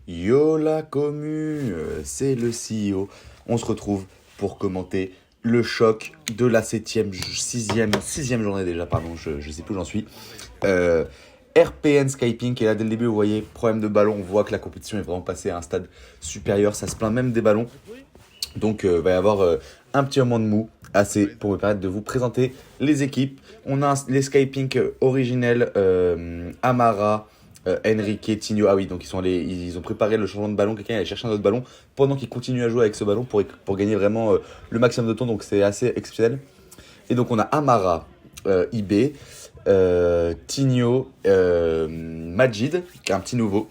Yo la commu, c'est le CEO. On se retrouve pour commenter le choc de la sixième journée déjà, pardon, je sais plus où j'en suis. RPN Skyping, et là dès le début vous voyez, problème de ballon, on voit que la compétition est vraiment passée à un stade supérieur, ça se plaint même des ballons. Donc va y avoir un petit moment de mou, assez pour me permettre de vous présenter les équipes. On a les Skyping originels, Amara, Enrique, Tinho. Ah oui, donc ils ont préparé le changement de ballon. Quelqu'un est allé chercher un autre ballon pendant qu'ils continuent à jouer avec ce ballon pour gagner vraiment le maximum de temps. Donc c'est assez exceptionnel. Et donc on a Amara, IB, Tinho, Majid, qui est un petit nouveau.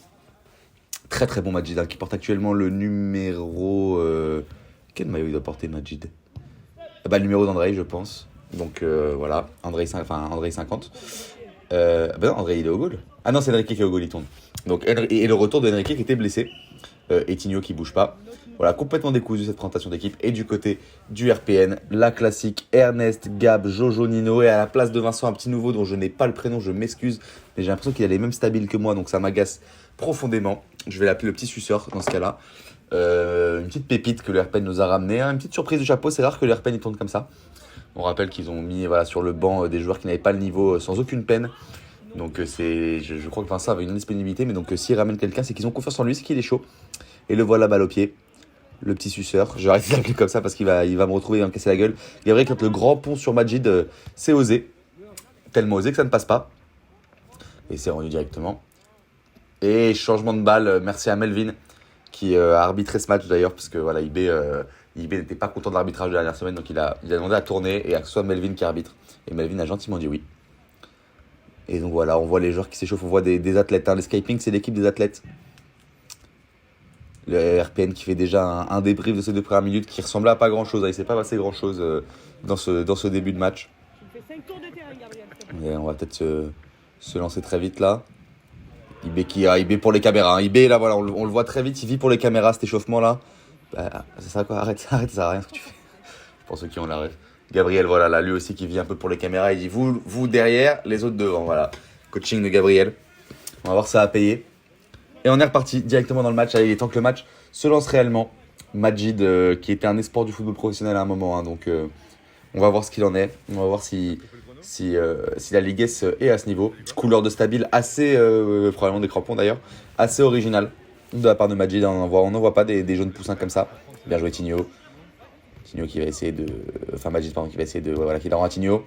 Très très bon Majid, qui porte actuellement le numéro... quel maillot il doit porter Majid? Le numéro d'André, je pense. Donc voilà, André 50. Non, André il est au goal. Ah non, c'est Enrique qui est au goal, il tourne. Donc, et le retour de Enrique qui était blessé. Et Tinho qui bouge pas. Voilà, complètement décousu cette présentation d'équipe. Et du côté du RPN, la classique Ernest, Gab, Jojo, Nino. Et à la place de Vincent, un petit nouveau dont je n'ai pas le prénom, je m'excuse. Mais j'ai l'impression qu'il a les mêmes stabiles que moi, donc ça m'agace profondément. Je vais l'appeler le petit suceur dans ce cas-là. Une petite pépite que le RPN nous a ramené. Une petite surprise du chapeau, c'est rare que le RPN il tourne comme ça. On rappelle qu'ils ont mis sur le banc des joueurs qui n'avaient pas le niveau sans aucune peine. Donc je crois que Vincent avait une indisponibilité, mais donc s'il ramène quelqu'un, c'est qu'ils ont confiance en lui, c'est qu'il est chaud. Et le voilà, balle au pied, le petit suceur. Je vais arrêter de l'appeler comme ça parce qu'il va me retrouver, il va me casser la gueule. Gabriel, quand le grand pont sur Majid, c'est osé. Tellement osé que ça ne passe pas. Et c'est rendu directement. Et changement de balle, merci à Melvin qui a arbitré ce match d'ailleurs, parce que voilà, IB n'était pas content de l'arbitrage de la dernière semaine, donc il a demandé à tourner et à que ce soit Melvin qui arbitre. Et Melvin a gentiment dit oui. Et donc voilà, on voit les joueurs qui s'échauffent, on voit des athlètes. Les Skyping, c'est l'équipe des athlètes. Le RPN qui fait déjà un débrief de ces 2 premières minutes qui ressemblait à pas grand chose. Il ne s'est pas passé grand chose dans ce début de match. Et on va peut-être se lancer très vite là. IB pour les caméras. IB là, voilà, on le voit très vite, il vit pour les caméras cet échauffement là. C'est ça quoi, arrête, ça sert à rien ce que tu fais. Pour ceux qui ont la rêve. Gabriel, voilà, là, lui aussi qui vit un peu pour les caméras, il dit vous derrière, les autres devant, voilà. Coaching de Gabriel. On va voir ça à payer. Et on est reparti directement dans le match. Allez, il est temps que le match se lance réellement. Majid, qui était un espoir du football professionnel à un moment, donc on va voir ce qu'il en est. On va voir si la Ligue S est à ce niveau. Couleur de stabile assez, probablement des crampons d'ailleurs, assez original de la part de Majid. On n'en voit pas des jaunes poussins comme ça. Bien joué Tinho. Tinho qui va essayer de... Enfin Majid, pardon, qui va essayer de... Voilà, qui est dans Tinho.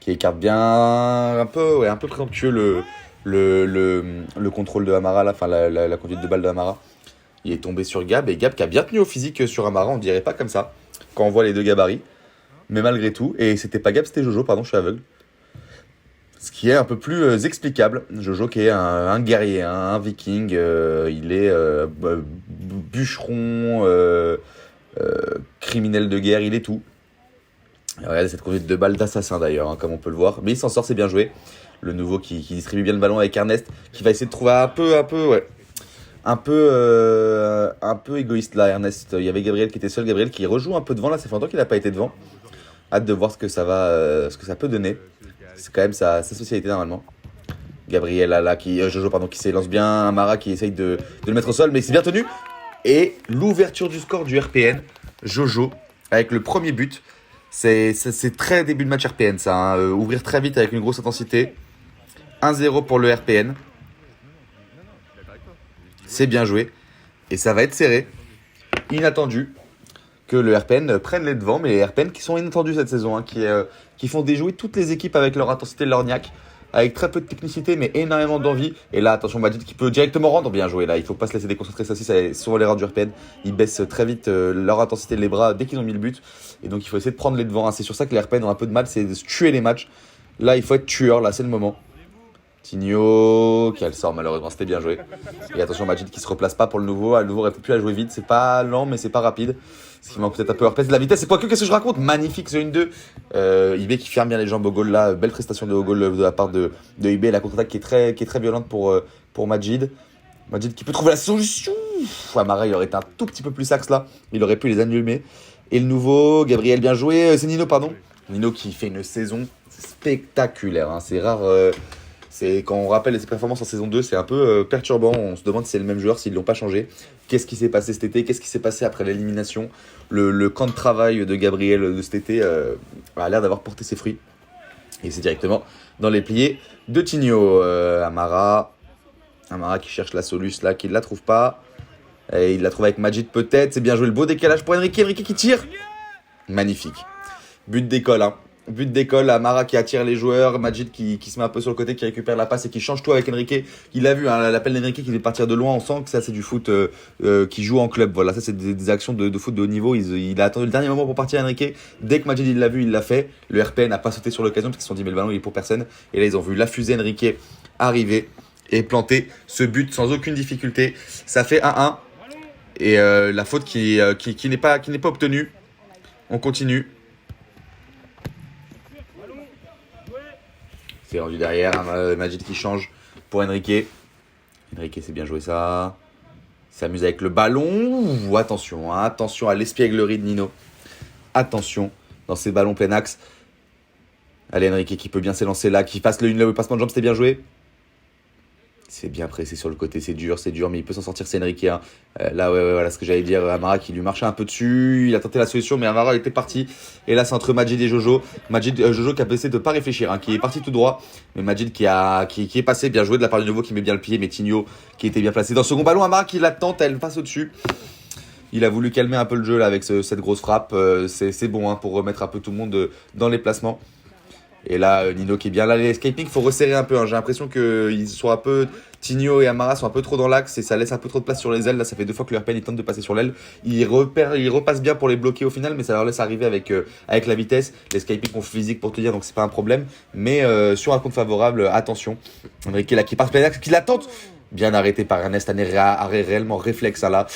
Qui écarte bien un peu présomptueux le contrôle de Amara, là, enfin la conduite de balle de Amara. Il est tombé sur Gab, et Gab qui a bien tenu au physique sur Amara, on dirait pas comme ça, quand on voit les deux gabarits. Mais malgré tout, et c'était pas Gab, c'était Jojo, pardon, je suis aveugle. Ce qui est un peu plus explicable. Jojo qui est un guerrier, un viking, il est bûcheron, criminel de guerre, il est tout. Et regardez cette conduite de balle d'assassin d'ailleurs, comme on peut le voir. Mais il s'en sort, c'est bien joué. Le nouveau qui distribue bien le ballon avec Ernest, qui va essayer de trouver un peu égoïste là, Ernest. Il y avait Gabriel qui était seul, Gabriel qui rejoue un peu devant là, ça fait longtemps qu'il n'a pas été devant. Hâte de voir ce que ça peut donner. C'est quand même sa spécialité normalement. Gabriel là, Jojo pardon, qui s'élance bien, Amara qui essaye de le mettre au sol, mais c'est bien tenu. Et l'ouverture du score du RPN, Jojo, avec le premier but. C'est très début de match RPN ça, hein. Ouvrir très vite avec une grosse intensité. 1-0 pour le RPN. C'est bien joué. Et ça va être serré. Inattendu que le RPN prenne les devants, mais les RPN qui sont inattendus cette saison, hein, qui font déjouer toutes les équipes avec leur intensité, leur niaque, avec très peu de technicité, mais énormément d'envie. Et là, attention, Majid qui peut directement rendre. Bien joué, là, il faut pas se laisser déconcentrer, ça aussi, c'est souvent l'erreur du RPN. Ils baissent très vite leur intensité de les bras dès qu'ils ont mis le but. Et donc, il faut essayer de prendre les devants, hein. C'est sur ça que les RPN ont un peu de mal, c'est de tuer les matchs. Là, il faut être tueur, là, c'est le moment. Tinho, qui le sort malheureusement, c'était bien joué. Et attention, Majid qui se replace pas pour le nouveau. Le nouveau aurait pu la jouer vite, c'est pas lent, mais c'est pas rapide. Ce qui manque peut-être un peu RPS de la vitesse. C'est quoi qu'est-ce que je raconte? Magnifique, The 1-2. IB qui ferme bien les jambes au goal là. Belle prestation de au goal de la part de IB. La contre-attaque qui est très violente pour Majid. Majid qui peut trouver la solution. Amara, il aurait été un tout petit peu plus axe là. Il aurait pu les allumer. Et le nouveau, Gabriel, bien joué. C'est Nino, pardon. Nino qui fait une saison spectaculaire, hein. C'est rare. C'est quand on rappelle ses performances en saison 2, c'est un peu perturbant. On se demande si c'est le même joueur, s'ils l'ont pas changé. Qu'est-ce qui s'est passé cet été? Qu'est-ce qui s'est passé après l'élimination? Le camp de travail de Gabriel de cet été a l'air d'avoir porté ses fruits. Et c'est directement dans les pliés de Tigno. Amara qui cherche la soluce là, qui ne la trouve pas. Et il la trouve avec Majid peut-être. C'est bien joué, le beau décalage pour Enrique. Enrique qui tire. Magnifique. But d'école, hein. But d'école, Amara qui attire les joueurs, Majid qui se met un peu sur le côté, qui récupère la passe et qui change tout avec Enrique. Il a vu, hein, l'appel d'Enrique qui veut partir de loin, on sent que ça c'est du foot qui joue en club. Voilà, ça c'est des actions de foot de haut niveau. Il a attendu le dernier moment pour partir Enrique. Dès que Majid il l'a vu, il l'a fait. Le RPN n'a pas sauté sur l'occasion parce qu'ils se sont dit mais le ballon il est pour personne. Et là ils ont vu la fusée Enrique arriver et planter ce but sans aucune difficulté. Ça fait 1-1 et la faute qui n'est pas obtenue. On continue. C'est rendu derrière, Majid qui change pour Enrique. Enrique, c'est bien joué ça. Il s'amuse avec le ballon. Ouh, attention à l'espièglerie de Nino. Attention dans ces ballons plein axe. Allez, Enrique qui peut bien s'élancer là, qui passe le passement de jambe, c'était bien joué. C'est bien pressé sur le côté, c'est dur, mais il peut s'en sortir, c'est Enrique. Hein. Là, ouais, voilà ce que j'allais dire. Amara qui lui marchait un peu dessus, il a tenté la solution, mais Amara était parti. Et là, c'est entre Majid et Jojo. Jojo qui a essayé de ne pas réfléchir, hein, qui est parti tout droit. Mais Majid qui est passé, bien joué de la part du nouveau qui met bien le pied. Mais Tigno qui était bien placé dans le second ballon. Amara qui la tente, elle passe au-dessus. Il a voulu calmer un peu le jeu là avec cette grosse frappe. C'est bon hein, pour remettre un peu tout le monde dans les placements. Et là, Nino qui est bien là. Les escaping, il faut resserrer un peu. Hein. J'ai l'impression qu'ils sont un peu. Tigno et Amara sont un peu trop dans l'axe et ça laisse un peu trop de place sur les ailes. Là, ça fait 2 fois que le RPN tente de passer sur l'aile. Il repasse bien pour les bloquer au final, mais ça leur laisse arriver avec la vitesse. Les escaping ont physique pour te dire, donc c'est pas un problème. Mais sur un compte favorable, attention. Enrique là qui passe plein axe, qui la tente. Bien arrêté par Ernest. Arrêt réellement réflexe là.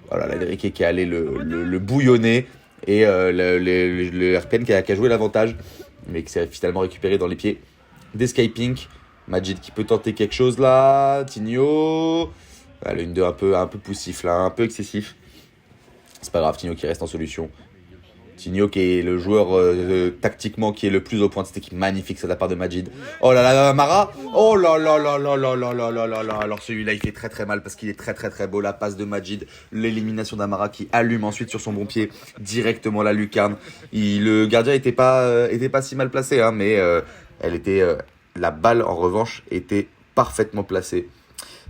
Voilà, Enrique qui est allé le bouillonner et le RPN qui a joué l'avantage. Mais qui s'est finalement récupéré dans les pieds d'Escaping. Majid qui peut tenter quelque chose là. Tigno. Le 1-2 un peu poussif là, un peu excessif. C'est pas grave, Tigno qui reste en solution. Tigno qui est le joueur tactiquement qui est le plus au point de cette équipe. Magnifique, c'est de la part de Majid. Oh là là, Amara. Oh là là là là là là là là là là. Alors celui-là, il fait très très mal parce qu'il est très très très beau. La passe de Majid, l'élimination d'Amara qui allume ensuite sur son bon pied directement la lucarne. Le gardien était pas si mal placé, hein, mais la balle en revanche était parfaitement placée.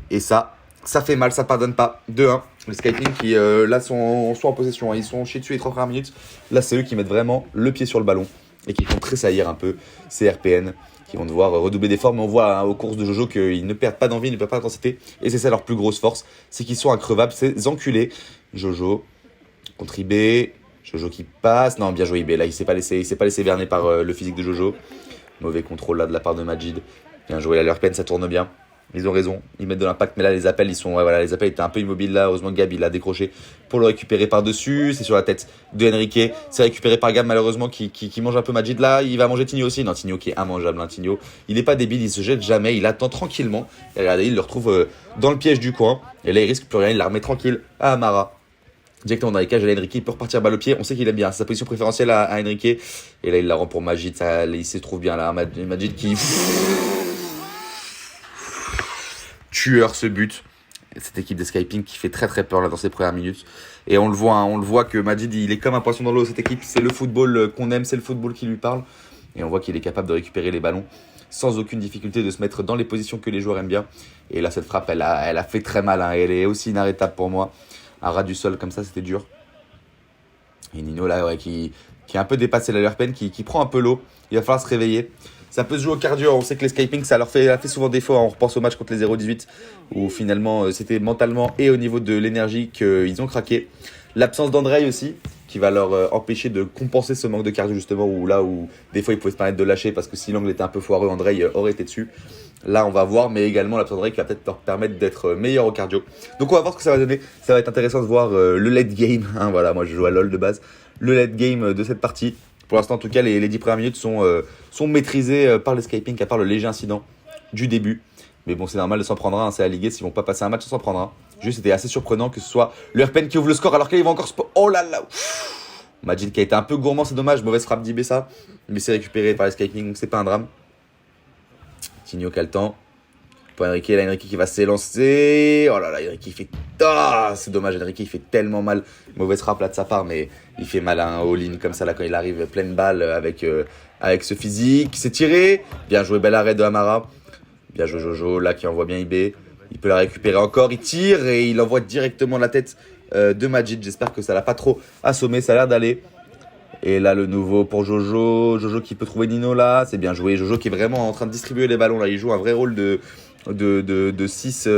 Et ça fait mal, ça pardonne pas. 2-1. Les Skyping qui là sont en possession, hein. Ils sont chiés dessus les 3 premières minutes. Là, c'est eux qui mettent vraiment le pied sur le ballon et qui font tressaillir un peu ces RPN qui vont devoir redoubler d'efforts. Mais on voit hein, aux courses de Jojo qu'ils ne perdent pas d'envie, ils ne perdent pas d'intensité. Et c'est ça leur plus grosse force, c'est qu'ils sont increvables, ces enculés. Jojo contre IB, Jojo qui passe. Non, bien joué IB. Là, il s'est pas laissé berner par le physique de Jojo. Mauvais contrôle là de la part de Majid. Bien joué, là, leur RPN, ça tourne bien. Ils ont raison, ils mettent de l'impact, mais là les appels, les appels étaient un peu immobiles là. Heureusement Gab il a décroché pour le récupérer par-dessus. C'est sur la tête de Enrique, c'est récupéré par Gab malheureusement qui mange un peu Majid là. Il va manger Tigno aussi, non Tigno qui est immangeable, hein, Tigno. Il n'est pas débile, il se jette jamais, il attend tranquillement. Et regardez, il le retrouve dans le piège du coin. Et là il risque plus rien, il la remet tranquille à Amara. Directement dans les cages, là, Enrique il peut repartir balle au pied. On sait qu'il aime bien, c'est sa position préférentielle à Enrique. Et là il la rend pour Majid, il se trouve bien là. Majid qui... tueur ce but. Cette équipe d'Escaping qui fait très très peur là dans ses premières minutes. Et on le voit que Majid il est comme un poisson dans l'eau. Cette équipe, c'est le football qu'on aime, c'est le football qui lui parle. Et on voit qu'il est capable de récupérer les ballons sans aucune difficulté, de se mettre dans les positions que les joueurs aiment bien. Et là cette frappe, elle a fait très mal. Hein. Elle est aussi inarrêtable pour moi. À ras du sol comme ça, c'était dur. Et Nino là ouais, qui est un peu dépassé la leur peine, qui prend un peu l'eau. Il va falloir se réveiller. Ça peut se jouer au cardio, on sait que l'escaping ça leur fait souvent défaut, on repense au match contre les 0-18 où finalement c'était mentalement et au niveau de l'énergie qu'ils ont craqué. L'absence d'Andrei aussi qui va leur empêcher de compenser ce manque de cardio justement où des fois ils pouvaient se permettre de lâcher parce que si l'angle était un peu foireux, Andrei aurait été dessus. Là on va voir, mais également l'absence d'Andrei qui va peut-être leur permettre d'être meilleur au cardio. Donc on va voir ce que ça va donner, ça va être intéressant de voir le late game, hein, voilà moi je joue à LoL de base, le late game de cette partie. Pour l'instant, en tout cas, les 10 premières minutes sont maîtrisées par l'escaping, à part le léger incident du début. Mais bon, c'est normal de s'en prendre un, c'est la Ligue 1, s'ils vont pas passer un match sans s'en prendre un. Juste, c'était assez surprenant que ce soit le RPN qui ouvre le score alors qu'il va encore... Oh là là. Majid qui a été un peu gourmand, c'est dommage, mauvaise frappe d'IB ça. Mais c'est récupéré par l'escaping, donc c'est pas un drame. Tinho qui a le temps. Pour Enrique, là, Enrique qui va s'élancer. Oh là là, Enrique il fait... Ah, c'est dommage, Enrique il fait tellement mal. Mauvaise frappe là de sa part, mais il fait mal à un all-in comme ça là quand il arrive pleine balle avec ce physique. C'est tiré. Bien joué, bel arrêt de Amara. Bien joué Jojo, là qui envoie bien IB. Il peut la récupérer encore, il tire et il envoie directement la tête de Majid. J'espère que ça l'a pas trop assommé, ça a l'air d'aller. Et là le nouveau pour Jojo. Jojo qui peut trouver Nino là, c'est bien joué. Jojo qui est vraiment en train de distribuer les ballons là. Il joue un vrai rôle de 6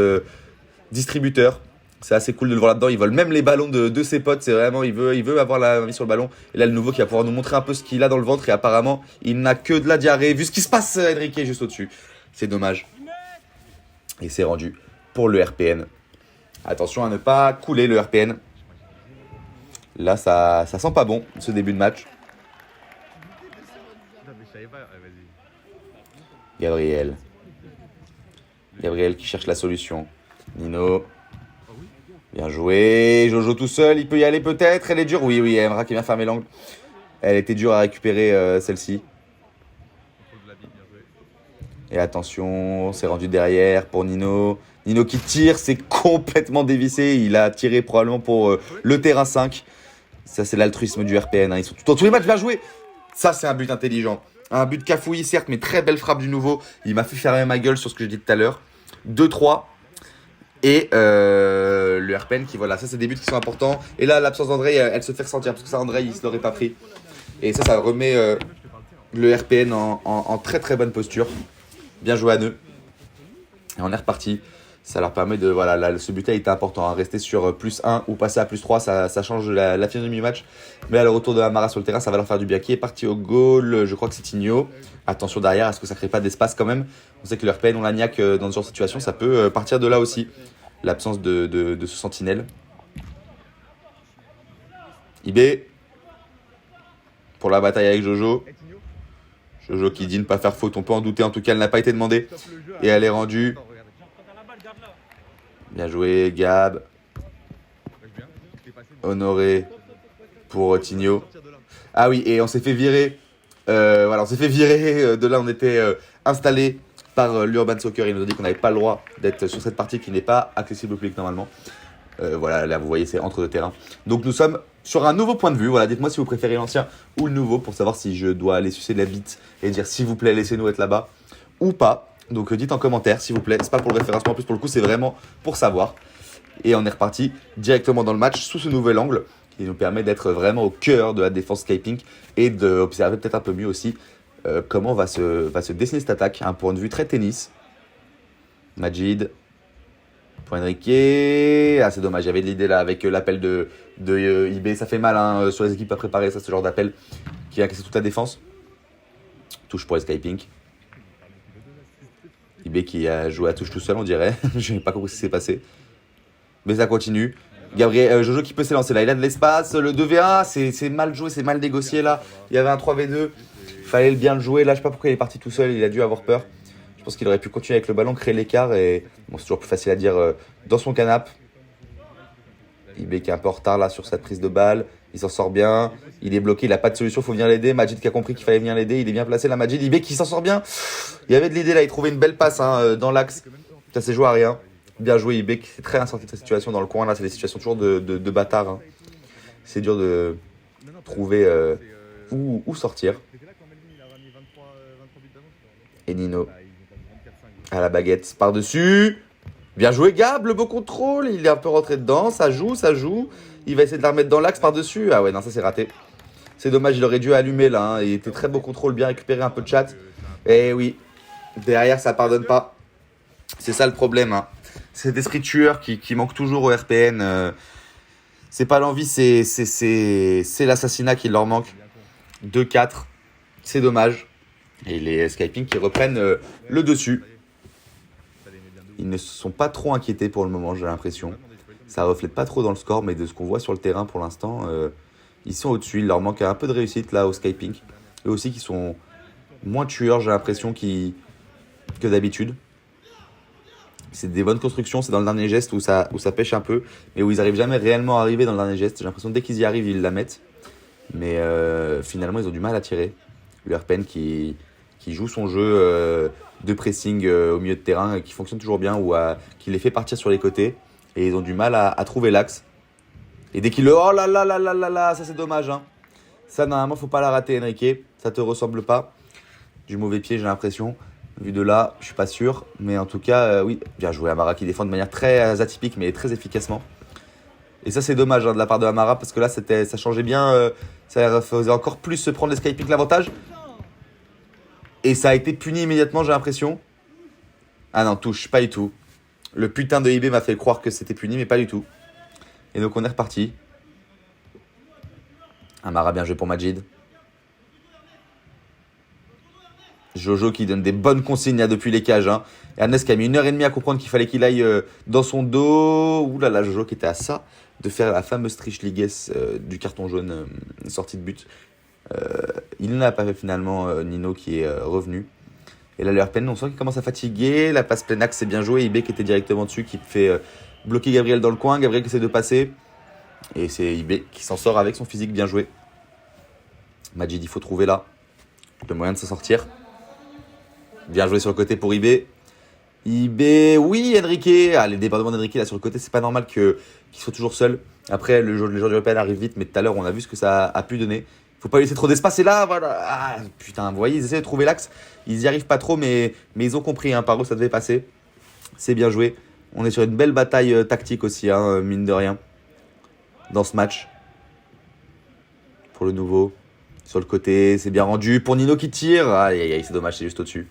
distributeurs. C'est assez cool de le voir là-dedans. Il vole même les ballons de ses potes. C'est vraiment, il veut avoir la main sur le ballon. Et là, le nouveau qui va pouvoir nous montrer un peu ce qu'il a dans le ventre. Et apparemment, il n'a que de la diarrhée. Vu ce qui se passe, Enrique est juste au-dessus. C'est dommage. Et c'est rendu pour le RPN. Attention à ne pas couler le RPN. Là, ça sent pas bon, ce début de match. Gabriel. Gabriel qui cherche la solution. Nino. Bien joué. Jojo tout seul, il peut y aller peut-être. Elle est dure. Oui, Emra qui vient fermer l'angle. Elle était dure à récupérer celle-ci. Et attention, c'est rendu derrière pour Nino. Nino qui tire, c'est complètement dévissé. Il a tiré probablement pour le terrain 5. Ça, c'est l'altruisme du RPN. Hein. Ils sont dans tous les matchs bien joués. Ça, c'est un but intelligent. Un but cafouillis, certes, mais très belle frappe du nouveau. Il m'a fait fermer ma gueule sur ce que j'ai dit tout à l'heure. 2-3. Et le RPN qui, voilà, ça, c'est des buts qui sont importants. Et là, l'absence d'André, elle se fait ressentir. Parce que ça, André, il ne se l'aurait pas pris. Et ça remet le RPN en très très bonne posture. Bien joué à eux. Et on est reparti. Ça leur permet de... Voilà, là, ce but-là était important. Hein. Rester sur +1 ou passer à +3, ça change la physionomie du match. Mais là, le retour de Amara sur le terrain, ça va leur faire du bien. Qui est parti au goal? Je crois que c'est Tinho. Attention derrière, est-ce que ça ne crée pas d'espace quand même? On sait que le RPN, on l'agnac dans ce genre de situation. Ça peut partir de là aussi. L'absence de ce sentinelle. IB. Pour la bataille avec Jojo. Jojo qui dit ne pas faire faute. On peut en douter. En tout cas, elle n'a pas été demandée. Et elle est rendue. Bien joué, Gab. Honoré pour Tinho. Ah oui, et on s'est fait virer. Voilà, on s'est fait virer. De là, on était installé par l'Urban Soccer. Il nous a dit qu'on n'avait pas le droit d'être sur cette partie qui n'est pas accessible au public normalement. Voilà, là, vous voyez, c'est entre deux terrains. Donc, nous sommes sur un nouveau point de vue. Voilà, dites-moi si vous préférez l'ancien ou le nouveau pour savoir si je dois aller sucer de la bite et dire s'il vous plaît, laissez-nous être là-bas ou pas. Donc dites en commentaire s'il vous plaît, c'est pas pour le référencement, en plus pour le coup c'est vraiment pour savoir. Et on est reparti directement dans le match sous ce nouvel angle qui nous permet d'être vraiment au cœur de la défense Skypink et d'observer peut-être un peu mieux aussi comment va se dessiner cette attaque. Un point de vue très tennis. Majid, pour Enrique. Ah c'est dommage, il y avait de l'idée là avec l'appel de IB, ça fait mal hein, sur les équipes à préparer ça, ce genre d'appel qui a cassé toute la défense. Touche pour les Skypink. IB qui a joué à touche tout seul, on dirait. Je n'ai pas compris ce qui s'est passé. Mais ça continue. Gabriel, Jojo qui peut s'élancer là. Il a de l'espace. Le 2v1, c'est mal joué, c'est mal négocié là. Il y avait un 3v2. Il fallait bien le jouer. Là, je sais pas pourquoi il est parti tout seul. Il a dû avoir peur. Je pense qu'il aurait pu continuer avec le ballon, créer l'écart. Et bon, c'est toujours plus facile à dire dans son canapé. IB qui est un peu en retard là sur cette prise de balle. Il s'en sort bien. Il est bloqué, il n'a pas de solution, il faut venir l'aider. Majid qui a compris qu'il fallait venir l'aider. Il est bien placé là, Majid. IB qui s'en sort bien. Il y avait de l'idée là, il trouvait une belle passe hein, dans l'axe. Ça s'est joué à rien. Bien joué IB qui s'est très bien sorti de cette situation dans le coin. Là, c'est des situations toujours de bâtard. Hein. C'est dur de trouver où sortir. Et Nino à la baguette par-dessus. Bien joué Gab, le beau contrôle. Il est un peu rentré dedans. Ça joue. Il va essayer de la remettre dans l'axe par-dessus. Ah ouais, non, ça c'est raté. C'est dommage, il aurait dû allumer là. Hein. Il était très beau contrôle, bien récupéré, un peu de chat. Et oui, derrière ça pardonne pas. C'est ça le problème. Hein. Cet esprit de tueur qui manque toujours au RPN. C'est pas l'envie, c'est l'assassinat qui leur manque. 2-4, c'est dommage. Et les Skyping qui reprennent le dessus. Ils ne se sont pas trop inquiétés pour le moment, j'ai l'impression. Ça reflète pas trop dans le score, mais de ce qu'on voit sur le terrain pour l'instant, ils sont au-dessus. Il leur manque un peu de réussite là au Skypink. Eux aussi qui sont moins tueurs, j'ai l'impression, que d'habitude. C'est des bonnes constructions, c'est dans le dernier geste où ça pêche un peu, mais où ils n'arrivent jamais réellement à arriver dans le dernier geste. J'ai l'impression que dès qu'ils y arrivent, ils la mettent. Mais finalement, ils ont du mal à tirer. Le RPN qui qui joue son jeu de pressing au milieu de terrain, qui fonctionne toujours bien, ou qui les fait partir sur les côtés. Et ils ont du mal à trouver l'axe. Et dès qu'il le... Oh là là là là là là, ça c'est dommage. Hein. Ça, normalement, faut pas la rater, Enrique. Ça te ressemble pas. Du mauvais pied, j'ai l'impression. Vu de là, je suis pas sûr. Mais en tout cas, oui, bien joué. Amara qui défend de manière très atypique, mais très efficacement. Et ça, c'est dommage hein, de la part de Amara, parce que là, ça changeait bien. Ça faisait encore plus se prendre les Skypink l'avantage. Et ça a été puni immédiatement, j'ai l'impression. Ah non, touche, pas du tout. Le putain de IB m'a fait croire que c'était puni, mais pas du tout. Et donc on est reparti. Amara bien joué pour Majid. Jojo qui donne des bonnes consignes là, depuis les cages. Hein. Et Ernest qui a mis 1h30 à comprendre qu'il fallait qu'il aille dans son dos. Ouh là là, Jojo qui était à ça de faire la fameuse triche liguesse du carton jaune sortie de but. Il n'a pas fait finalement Nino qui est revenu. Et là, le RPN, on sent qu'il commence à fatiguer. La passe plein axe, c'est bien joué. IB qui était directement dessus, qui fait bloquer Gabriel dans le coin. Gabriel qui essaie de passer. Et c'est IB qui s'en sort avec son physique bien joué. Majid, il faut trouver là le moyen de s'en sortir. Bien joué sur le côté pour IB. IB, oui, Enrique. Ah, les débordements d'Enrique là sur le côté, c'est pas normal qu'il soit toujours seul. Après, les joueurs du RPN arrivent vite, mais tout à l'heure, on a vu ce que ça a pu donner. Faut pas laisser trop d'espace. Et là, voilà. Ah, putain, vous voyez, ils essaient de trouver l'axe. Ils y arrivent pas trop, mais ils ont compris. Hein, par eux, ça devait passer. C'est bien joué. On est sur une belle bataille tactique aussi, hein, mine de rien. Dans ce match. Pour le nouveau. Sur le côté, c'est bien rendu. Pour Nino qui tire. Aïe, aïe, aïe, c'est dommage, c'est juste au-dessus.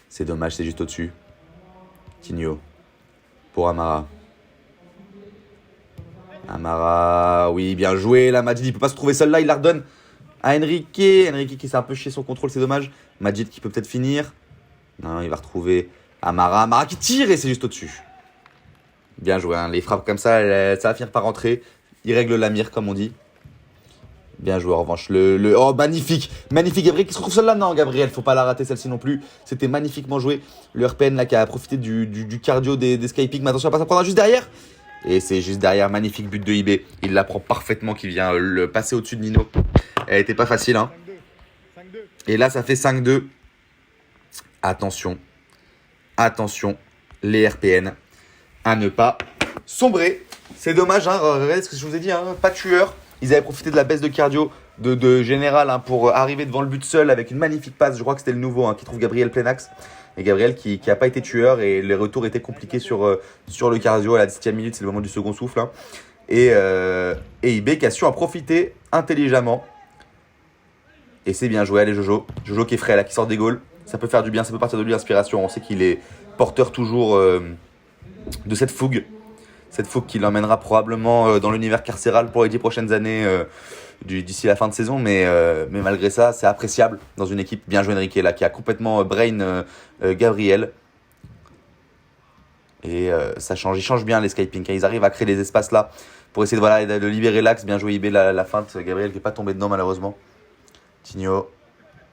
C'est dommage, c'est juste au-dessus. Tigno. Pour Amara. Amara, oui, bien joué. Là, Majid, il peut pas se trouver seul là. Il la redonne à Enrique. Enrique qui s'est un peu chié son contrôle, c'est dommage. Majid qui peut peut-être finir. Non, il va retrouver Amara. Amara qui tire et c'est juste au-dessus. Bien joué. Hein. Les frappes comme ça, ça va finir par rentrer. Il règle la mire, comme on dit. Bien joué en revanche. Oh, magnifique. Magnifique. Gabriel qui se retrouve seul là. Non, Gabriel, faut pas la rater celle-ci non plus. C'était magnifiquement joué. Le RPN là qui a profité du cardio des Skypink. Mais attention, à pas s'en prendre juste derrière. Et c'est juste derrière, magnifique but de IB. Il la prend parfaitement, qui vient le passer au-dessus de Nino. Elle était pas facile. Hein. Et là, ça fait 5-2. Attention. Attention, les RPN. À ne pas sombrer. C'est dommage, hein, regardez ce que je vous ai dit. Hein, pas tueur. Ils avaient profité de la baisse de cardio de Général hein, pour arriver devant le but seul avec une magnifique passe. Je crois que c'était le nouveau hein, qui trouve Gabriel plein axe. Et Gabriel qui n'a pas été tueur et les retours étaient compliqués sur le cardio à la 10e minute, c'est le moment du second souffle. Hein. Et IB qui a su en profiter intelligemment. Et c'est bien joué, allez Jojo. Jojo qui est frais là, qui sort des goals. Ça peut faire du bien, ça peut partir de lui l'inspiration. On sait qu'il est porteur toujours de cette fougue. Cette fougue qui l'emmènera probablement dans l'univers carcéral pour les 10 prochaines années d'ici la fin de saison. Mais malgré ça, c'est appréciable dans une équipe bien jouée Enrique là, qui a complètement brain Gabriel. Et ça change, ils changent bien les Skypink. Hein. Ils arrivent à créer des espaces là pour essayer de libérer l'axe. Bien joué IB la feinte. Gabriel qui n'est pas tombé dedans malheureusement. Tigno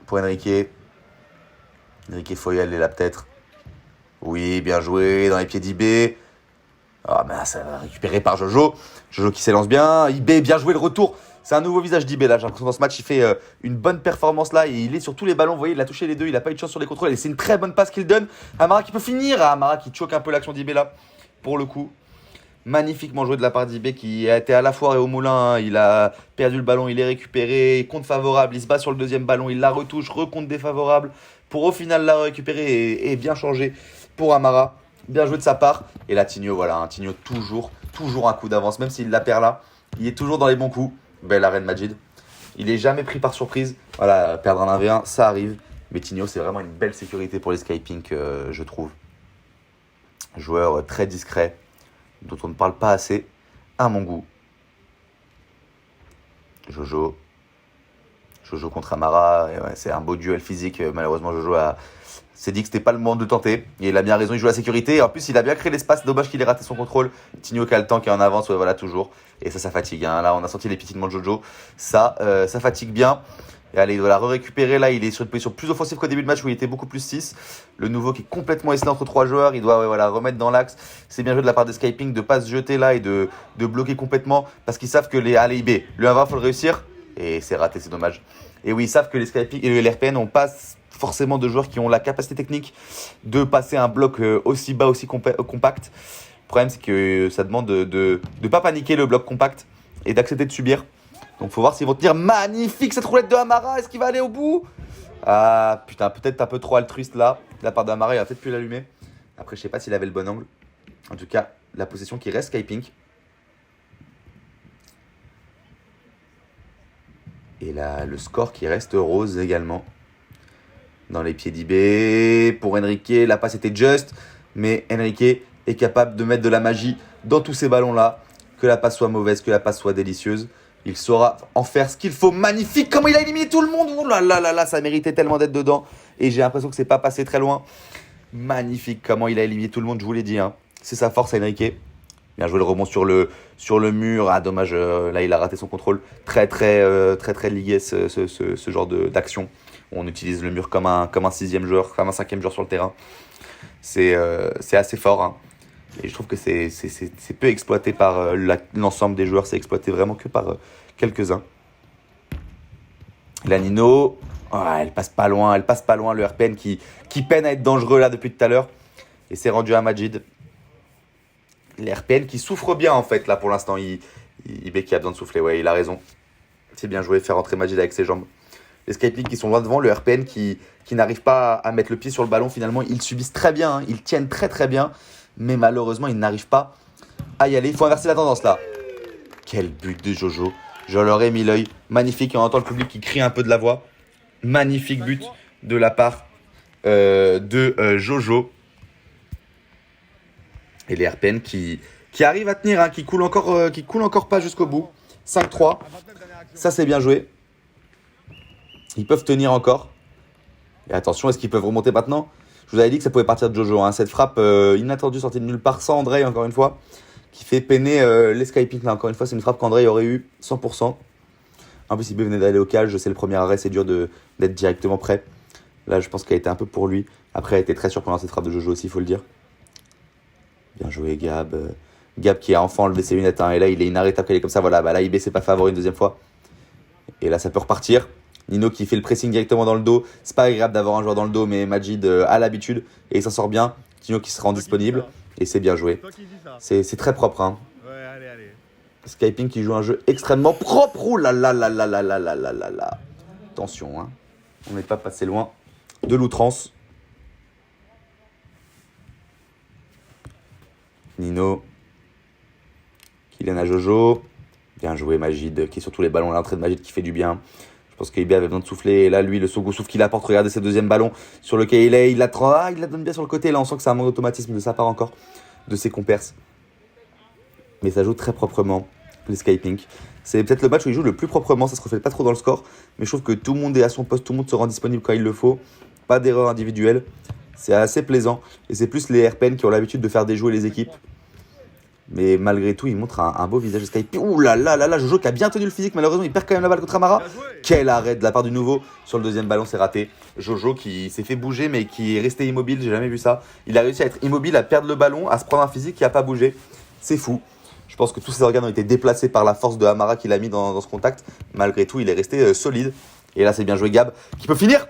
pour Enrique. Enrique Foyel est là peut-être. Oui, bien joué dans les pieds d'IB. Ah, mais ça va récupérer par Jojo. Jojo qui s'élance bien. IB, bien joué le retour. C'est un nouveau visage d'IB là. J'ai l'impression que dans ce match, il fait une bonne performance là. Et il est sur tous les ballons. Vous voyez, il a touché les deux. Il n'a pas eu de chance sur les contrôles. Et c'est une très bonne passe qu'il donne. Amara qui peut finir. Amara qui choque un peu l'action d'IB là. Pour le coup. Magnifiquement joué de la part d'IB qui a été à la foire et au moulin. Hein. Il a perdu le ballon. Il est récupéré. Compte favorable. Il se bat sur le deuxième ballon. Il la retouche. Recompte défavorable. Pour au final la récupérer et bien changer pour Amara. Bien joué de sa part. Et là, Tigno, voilà, hein, Tigno toujours un coup d'avance. Même s'il la perd là, il est toujours dans les bons coups. Belle arène Majid. Il est jamais pris par surprise. Voilà, perdre un 1v1, ça arrive. Mais Tigno, c'est vraiment une belle sécurité pour les Skypink, je trouve. Joueur très discret, dont on ne parle pas assez, à mon goût. Jojo contre Amara. Et ouais, c'est un beau duel physique. Malheureusement, Jojo s'est dit que c'était pas le moment de tenter. Et il a bien raison, il joue la sécurité. Et en plus, il a bien créé l'espace. Dommage qu'il ait raté son contrôle. Tigno qui a le temps, qui est en avance. Ouais, voilà, toujours. Et ça fatigue. Hein. Là, on a senti les pitillements de Jojo. Ça fatigue bien. Et allez, il doit la récupérer. Là, il est sur une position plus offensive qu'au début de match où il était beaucoup plus 6. Le nouveau qui est complètement esselé entre 3 joueurs. Il doit remettre dans l'axe. C'est bien joué de la part des Skypink de ne pas se jeter là et de bloquer complètement. Parce qu'ils savent que les IB, le 1-20, il faut le réussir. Et c'est raté, c'est dommage. Et oui, ils savent que les Skypick et les RPN n'ont pas forcément de joueurs qui ont la capacité technique de passer un bloc aussi bas, aussi compact. Le problème, c'est que ça demande de ne pas paniquer le bloc compact et d'accepter de subir. Donc, faut voir s'ils vont tenir. Magnifique cette roulette de Amara. Est-ce qu'il va aller au bout? Ah putain, peut-être un peu trop altruiste là. De la part d'Amara, il a peut-être pu l'allumer. Après, je sais pas s'il avait le bon angle. En tout cas, la possession qui reste Skypink. Et là, le score qui reste rose également. Dans les pieds d'IB. Pour Enrique, la passe était juste. Mais Enrique est capable de mettre de la magie dans tous ces ballons-là. Que la passe soit mauvaise, que la passe soit délicieuse. Il saura en faire ce qu'il faut. Magnifique, comment il a éliminé tout le monde. Ouh là là là là, ça méritait tellement d'être dedans. Et j'ai l'impression que c'est pas passé très loin. Magnifique, comment il a éliminé tout le monde, je vous l'ai dit. Hein. C'est sa force, Enrique. Bien joué le rebond sur le mur. Ah, dommage, là, il a raté son contrôle. Très ligué ce genre d'action. On utilise le mur comme un sixième joueur, comme un cinquième joueur sur le terrain. C'est assez fort. Hein. Et je trouve que c'est peu exploité par l'ensemble des joueurs. C'est exploité vraiment que par quelques-uns. La Nino, elle passe pas loin. Le RPN qui peine à être dangereux là depuis tout à l'heure. Et c'est rendu à Majid. Les RPN qui souffrent bien en fait là pour l'instant. IB qui a besoin de souffler, ouais, il a raison. C'est bien joué, faire rentrer Majid avec ses jambes. Les Skypick qui sont loin devant, le RPN qui n'arrive pas à mettre le pied sur le ballon finalement. Ils subissent très bien, hein. Ils tiennent très bien. Mais malheureusement, ils n'arrivent pas à y aller. Il faut inverser la tendance là. Quel but de Jojo. Je leur ai mis l'œil. Magnifique, et on entend le public qui crie un peu de la voix. Magnifique but de la part de Jojo. Et les RPN qui arrivent à tenir, hein, qui coulent encore pas jusqu'au bout. 5-3. Ça, c'est bien joué. Ils peuvent tenir encore. Et attention, est-ce qu'ils peuvent remonter maintenant? Je vous avais dit que ça pouvait partir de Jojo. Hein. Cette frappe inattendue sortie de nulle part sans André, encore une fois, qui fait peiner les Skypick. Là, encore une fois, c'est une frappe qu'André aurait eu 100%. En plus, il venait d'aller au cage. C'est le premier arrêt. C'est dur d'être directement prêt. Là, je pense qu'elle a été un peu pour lui. Après, elle a été très surprenante cette frappe de Jojo aussi, il faut le dire. Bien joué, Gab. Gab qui a enfin enlevé ses lunettes. Hein. Et là, il est inarrêtable qu'elle est comme ça. Voilà, là, IB s'est pas favori une deuxième fois. Et là, ça peut repartir. Nino qui fait le pressing directement dans le dos. C'est pas agréable d'avoir un joueur dans le dos, mais Majid a l'habitude et il s'en sort bien. Nino qui se rend disponible et c'est bien joué. C'est très propre. Hein. Ouais, allez. Skypink qui joue un jeu extrêmement propre. Ouh là là là là là là là là là là. Attention, hein. On n'est pas passé loin de l'outrance. Nino. Kylian à Jojo. Bien joué Majid qui est sur tous les ballons. L'entrée de Majid qui fait du bien. Je pense qu'IB avait besoin de souffler. Et là, lui, le second souffle qu'il apporte, regardez ce deuxième ballon sur lequel il est. Il la donne bien sur le côté. Là, on sent que c'est un automatisme de sa part encore, de ses compères. Mais ça joue très proprement, les Skypink. C'est peut-être le match où il joue le plus proprement. Ça se reflète pas trop dans le score. Mais je trouve que tout le monde est à son poste. Tout le monde se rend disponible quand il le faut. Pas d'erreur individuelle. C'est assez plaisant. Et c'est plus les RPN qui ont l'habitude de faire déjouer les équipes. Mais malgré tout, il montre un beau visage de Skype. Ouh là là là là, Jojo qui a bien tenu le physique. Malheureusement, il perd quand même la balle contre Amara. Quel arrêt de la part du nouveau. Sur le deuxième ballon, c'est raté. Jojo qui s'est fait bouger, mais qui est resté immobile. J'ai jamais vu ça. Il a réussi à être immobile, à perdre le ballon, à se prendre un physique qui n'a pas bougé. C'est fou. Je pense que tous ses organes ont été déplacés par la force de Amara qu'il a mis dans ce contact. Malgré tout, il est resté solide. Et là, c'est bien joué Gab qui peut finir.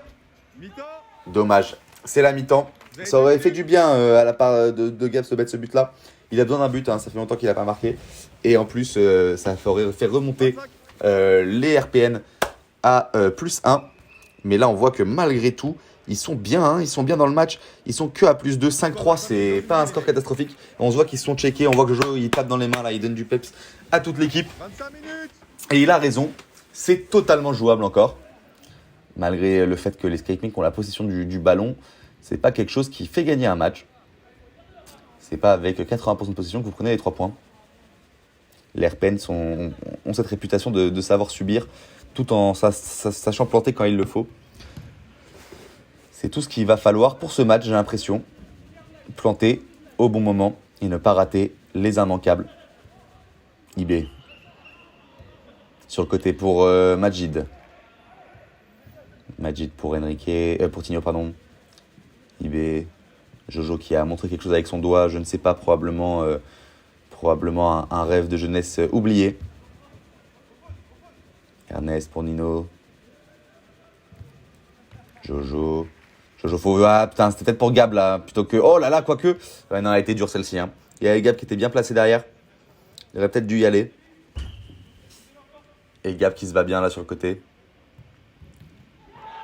Dommage. C'est la mi-temps. Ça aurait fait du bien à la part de Gab se mettre ce but-là. Il a besoin d'un but, hein, ça fait longtemps qu'il n'a pas marqué. Et en plus, ça ferait faire remonter les RPN à +1. Mais là, on voit que malgré tout, ils sont bien, hein, ils sont bien dans le match. Ils sont que à +2, 5-3, c'est pas un score catastrophique. On se voit qu'ils sont checkés, on voit que Jojo, il tape dans les mains, là, il donne du peps à toute l'équipe. Et il a raison, c'est totalement jouable encore. Malgré le fait que les Skypink ont la possession du ballon, c'est pas quelque chose qui fait gagner un match. C'est pas avec 80% de possession que vous prenez les 3 points. Les RPN ont cette réputation de savoir subir tout en sachant planter quand il le faut. C'est tout ce qu'il va falloir pour ce match, j'ai l'impression. Planter au bon moment et ne pas rater les immanquables. IB. Sur le côté pour Majid. Majid pour Enrique. Pour Tigno, pardon. IB. Jojo qui a montré quelque chose avec son doigt, je ne sais pas, probablement un rêve de jeunesse oublié. Ernest pour Nino. Jojo. Jojo, faut... Ah, putain, c'était peut-être pour Gab, là, plutôt que... Oh là là, quoique... Ouais, non, elle a été dure, celle-ci. Hein. Il y avait Gab qui était bien placé derrière. Il aurait peut-être dû y aller. Et Gab qui se bat bien, là, sur le côté.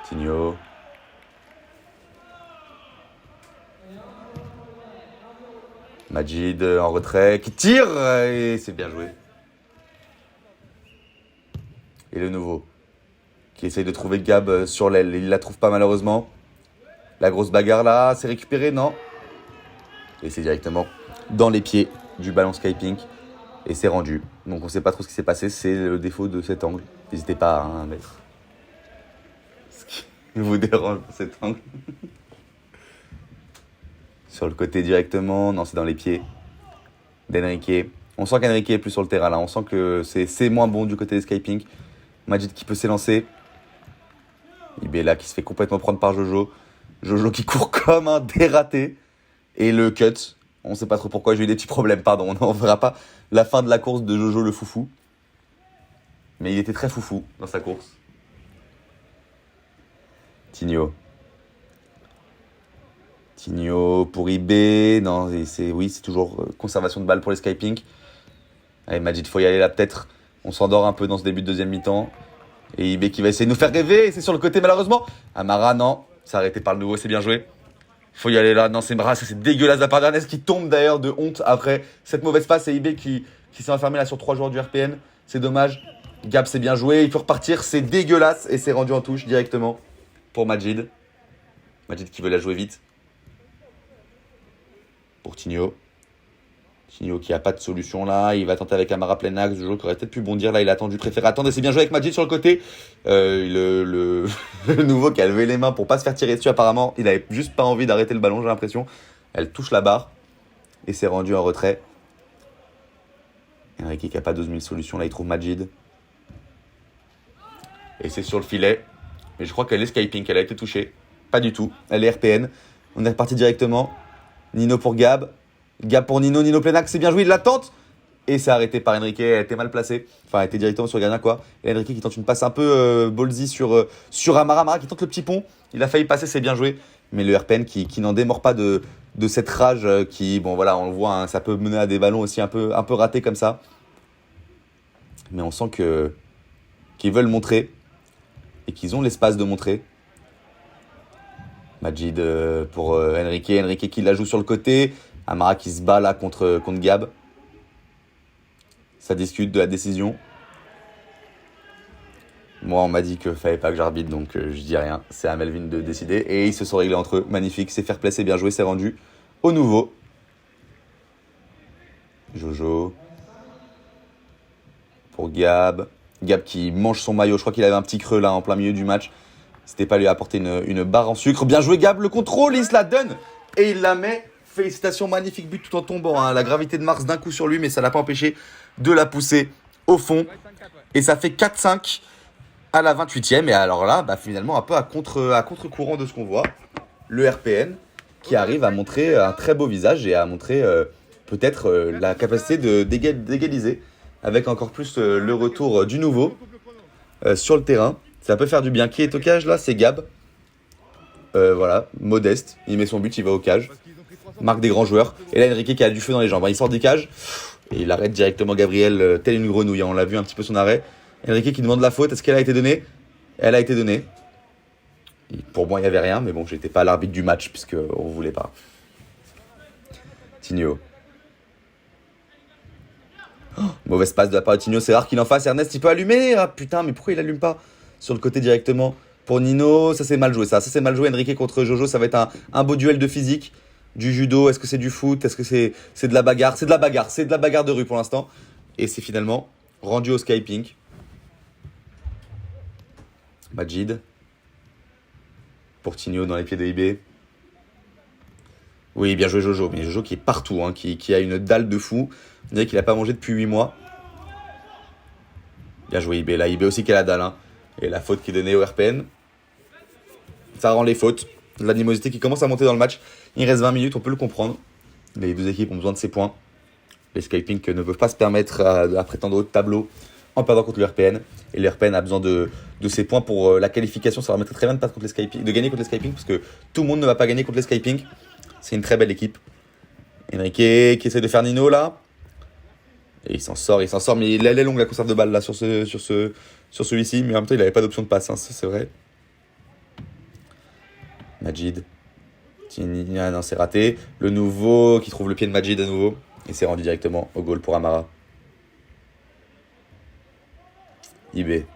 Tigno. Majid en retrait, qui tire, et c'est bien joué. Et le nouveau, qui essaye de trouver Gab sur l'aile. Il la trouve pas malheureusement. La grosse bagarre là, c'est récupéré, non. Et c'est directement dans les pieds du ballon Skypink. Et c'est rendu. Donc on sait pas trop ce qui s'est passé, c'est le défaut de cet angle. N'hésitez pas à mettre ce qui vous dérange dans cet angle. Sur le côté directement, non c'est dans les pieds d'Enrique. On sent qu'Enrique est plus sur le terrain là, on sent que c'est moins bon du côté des Skypink. Majid qui peut s'élancer. Ibella qui se fait complètement prendre par Jojo. Jojo qui court comme un dératé. Et le cut, on sait pas trop pourquoi, j'ai eu des petits problèmes, pardon. On ne verra pas la fin de la course de Jojo le foufou. Mais il était très foufou dans sa course. Tigno. Tigno pour IB. Non, c'est toujours conservation de balle pour les Skypink. Allez, Majid, faut y aller là peut-être. On s'endort un peu dans ce début de deuxième mi-temps. Et IB qui va essayer de nous faire rêver. C'est sur le côté malheureusement. Amara, non. C'est arrêté par le nouveau, c'est bien joué. Faut y aller là. Non, c'est Mara, ça c'est dégueulasse de la part d'Ernest qui tombe d'ailleurs de honte après cette mauvaise passe. Et IB qui s'est enfermé là sur 3 joueurs du RPN. C'est dommage. Gab, c'est bien joué. Il faut repartir. C'est dégueulasse. Et c'est rendu en touche directement pour Majid. Majid qui veut la jouer vite. Pour Tigno. Tigno qui a pas de solution là. Il va tenter avec Amara plein axe. Jojo qui aurait peut-être pu bondir là. Il a attendu, préféré attendre. Et c'est bien joué avec Majid sur le côté. Le nouveau qui a levé les mains pour pas se faire tirer dessus apparemment. Il avait juste pas envie d'arrêter le ballon, j'ai l'impression. Elle touche la barre. Et c'est rendu en retrait. Enrique qui a pas 12 000 solutions. Là il trouve Majid. Et c'est sur le filet. Mais je crois qu'elle est Skypink. Elle a été touchée. Pas du tout. Elle est RPN. On est reparti directement. Nino pour Gab. Gab pour Nino. Nino plein axe. C'est bien joué. Il la tente. Et c'est arrêté par Enrique. Elle était mal placée. Enfin, elle était directement sur le gardien, quoi. Et Enrique qui tente une passe un peu ballsy sur Amara. Amara qui tente le petit pont. Il a failli passer. C'est bien joué. Mais le RPN qui n'en démord pas de cette rage qui, bon voilà, on le voit, hein, ça peut mener à des ballons aussi un peu ratés comme ça. Mais on sent qu'ils veulent montrer. Et qu'ils ont l'espace de montrer. Majid pour Enrique. Enrique qui la joue sur le côté. Amara qui se bat là contre Gab. Ça discute de la décision. Moi, on m'a dit qu'il fallait pas que j'arbitre, donc je dis rien. C'est à Melvin de décider. Et ils se sont réglés entre eux. Magnifique, c'est fair play, c'est bien joué, c'est rendu au nouveau. Jojo. Pour Gab. Gab qui mange son maillot. Je crois qu'il avait un petit creux là en plein milieu du match. C'était pas lui apporter une barre en sucre. Bien joué Gab, le contrôle, il se la donne. Et il la met. Félicitations, magnifique but tout en tombant. Hein. La gravité de Mars d'un coup sur lui, mais ça l'a pas empêché de la pousser au fond. Et ça fait 4-5 à la 28e. Et alors là, finalement, un peu à contre-courant de ce qu'on voit. Le RPN qui arrive à montrer un très beau visage et à montrer peut-être la capacité d'égaliser avec encore plus le retour du nouveau sur le terrain. Ça peut faire du bien. Qui est au cage là? C'est Gab. Voilà, modeste. Il met son but, il va au cage. Marque des grands joueurs. Et là, Enrique qui a du feu dans les jambes. Il sort du cage et il arrête directement Gabriel tel une grenouille. On l'a vu un petit peu son arrêt. Enrique qui demande la faute. Est-ce qu'elle a été donnée? Elle a été donnée. Et pour moi, il n'y avait rien. Mais bon, j'étais pas l'arbitre du match puisqu'on ne voulait pas. Tigno. Oh, mauvaise passe de la part de Tigno. C'est rare qu'il en fasse. Ernest, il peut allumer. Ah putain, mais pourquoi il allume pas? Sur le côté directement pour Nino. Ça, c'est mal joué. Ça c'est mal joué. Enrique contre Jojo. Ça va être un beau duel de physique. Du judo, est-ce que c'est du foot? Est-ce que c'est de la bagarre? C'est de la bagarre. C'est de la bagarre de rue pour l'instant. Et c'est finalement rendu au Skypink. Majid. Pour Tigno dans les pieds de IB. Oui, bien joué Jojo. Mais Jojo qui est partout, hein, qui a une dalle de fou. On dirait qu'il n'a pas mangé depuis 8 mois. Bien joué IB. Là, IB aussi qui a la dalle. Hein. Et la faute qui est donnée au RPN. Ça rend les fautes. L'animosité qui commence à monter dans le match. Il reste 20 minutes, on peut le comprendre. Les deux équipes ont besoin de ces points. Les Skypink ne peuvent pas se permettre à prétendre au tableau en perdant contre le RPN. Et le RPN a besoin de ses points pour la qualification. Ça leur mettrait très bien de, contre les Skyping, de gagner contre les Skyping parce que tout le monde ne va pas gagner contre les Skyping. C'est une très belle équipe. Enrique qui essaie de faire Nino là. Et il s'en sort, mais elle est longue la conserve de balle là sur celui-ci, mais en même temps il n'avait pas d'option de passe, hein, c'est vrai. Majid. Ah non, c'est raté. Le nouveau qui trouve le pied de Majid à nouveau. Et c'est rendu directement au goal pour Amara. IB.